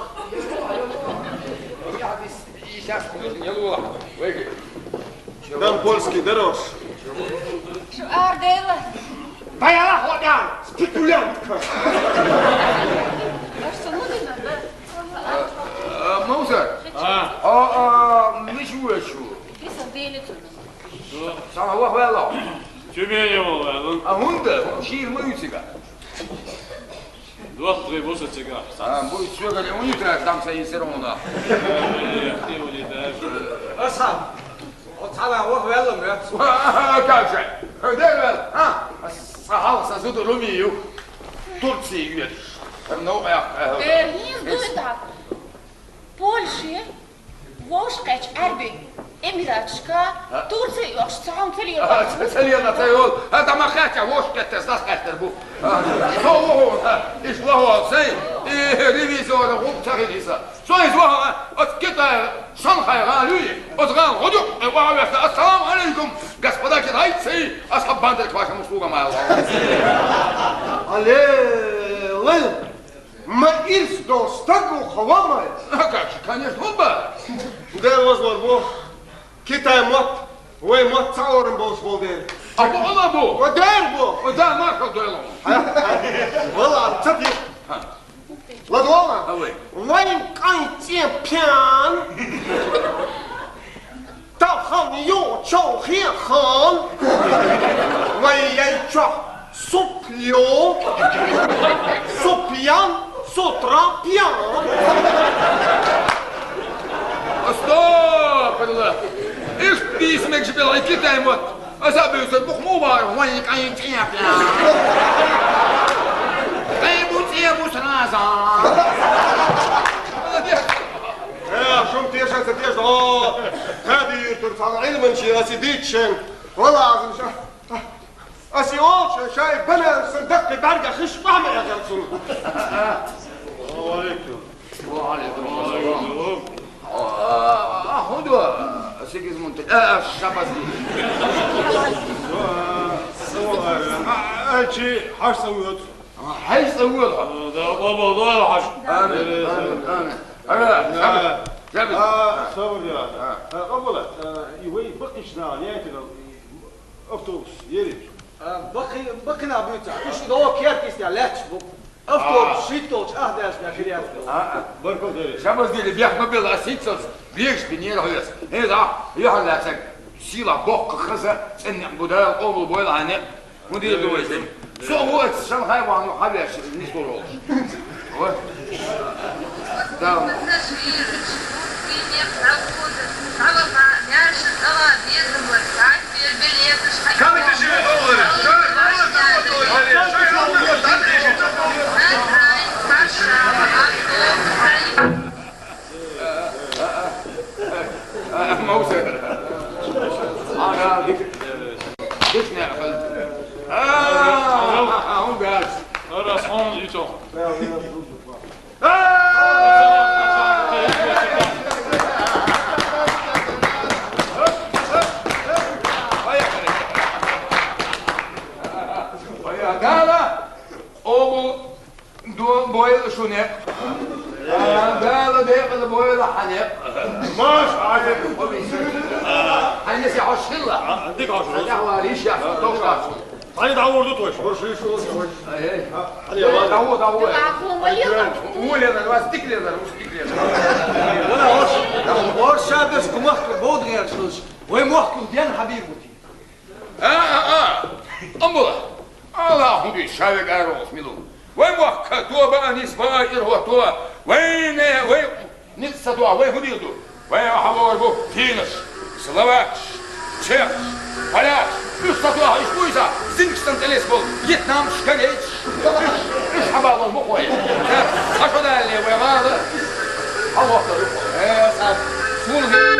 دم польский дорож شو أرديله Паяла ходян спекулянтка ايش صنودنا موسى مش هو شو في صديلته سامع هو والله Тюмень والله. هوندا شير موسيقى Два три босса цыган. будет все как у них там саисировано أصحاب أصحاب وقف يلا ميت كالشي هذا صحاب سازود روميو تركي يد نوع Berlin duydaq. Polşa, Voşqaç Erbi, Emiratska, Tursiya yox sağım teliyor. سلينا تيول هذا ما خاطر واش كتزدخ كتربو هو ايش هو سي ريفيزور غوب تغيسا سوي زوها كتا شنغهاي غالي اتغان غدو السلام عليكم господа китайцы اصحاب бандер вашим услугам Але лыл ما إلس دوستاكو خوامай как конечно он ба ده وزور بو كيتا مات وي مات صورن بوس بولدين ابو الله بو ودير بو ودا ماركو دويلون والله تبي لدوانا اوي وين كان تيان 到后你又就很狠，我也抓苏皮欧，苏皮安，苏特皮安。 Стоп! Ишь письмек же было, Китай вот. А забылся, Бог мувар, вон кань тепля. Эй, сразу. شوم تيشان ستيشان هذه ترفع علما شيء أسيديتشن والله عظيم شا أسيوش شايف بنا صندق برجع خش فهم يا جلسون وعليكم السلام. هو سيجموند شابازي. أنتي حاش سويت هاي سويتها. ده بابا ده حش. آمين. أنا جابت. صور يا أولا يوي بقيشنا نياتنا أفتوس يريد بقي نابوتا مش دو كيركيس يا لاتش أفتو شيتوش أهداش يا خيريات بركو ديري Шабазди бях мобил асицос беш бинер хояс. Эда яхласак сила бок хаза эн будал обл бойл ане. Муди дуэсем. Со вот Шанхай ван хабяш не скоро. Вот. Да. Как это живет доллары? موسى أنا ديك نعقل هم بيعرف هذا صون يتو. Gala oğul boylu şunu. Gala değil boylu هاني ماش عادي هاني نسي عشلة ديك عشرة دعوة ليش يا أخي دوش عشلة هاني دعوة ردوت وش دعوة Aku melihat. قول يا نواس ديك لي أنا مش ديك لي ولا هوش شابس كمحك بود غير شلوش وين محك وديان حبيبتي أمبلا الله هندي شايك أروس ميلو وين وقت تو بقى نسبة إرهو تو وين نقصة تو وين هديدو وين حوار بو فينش سلواتش تشيك поляк نقصة تو إيش بويزا زينكستان تلسبول فيتنام شكريتش إيش حباب المقوي أشو ده اللي وين هذا الله أكبر يا سعد سولي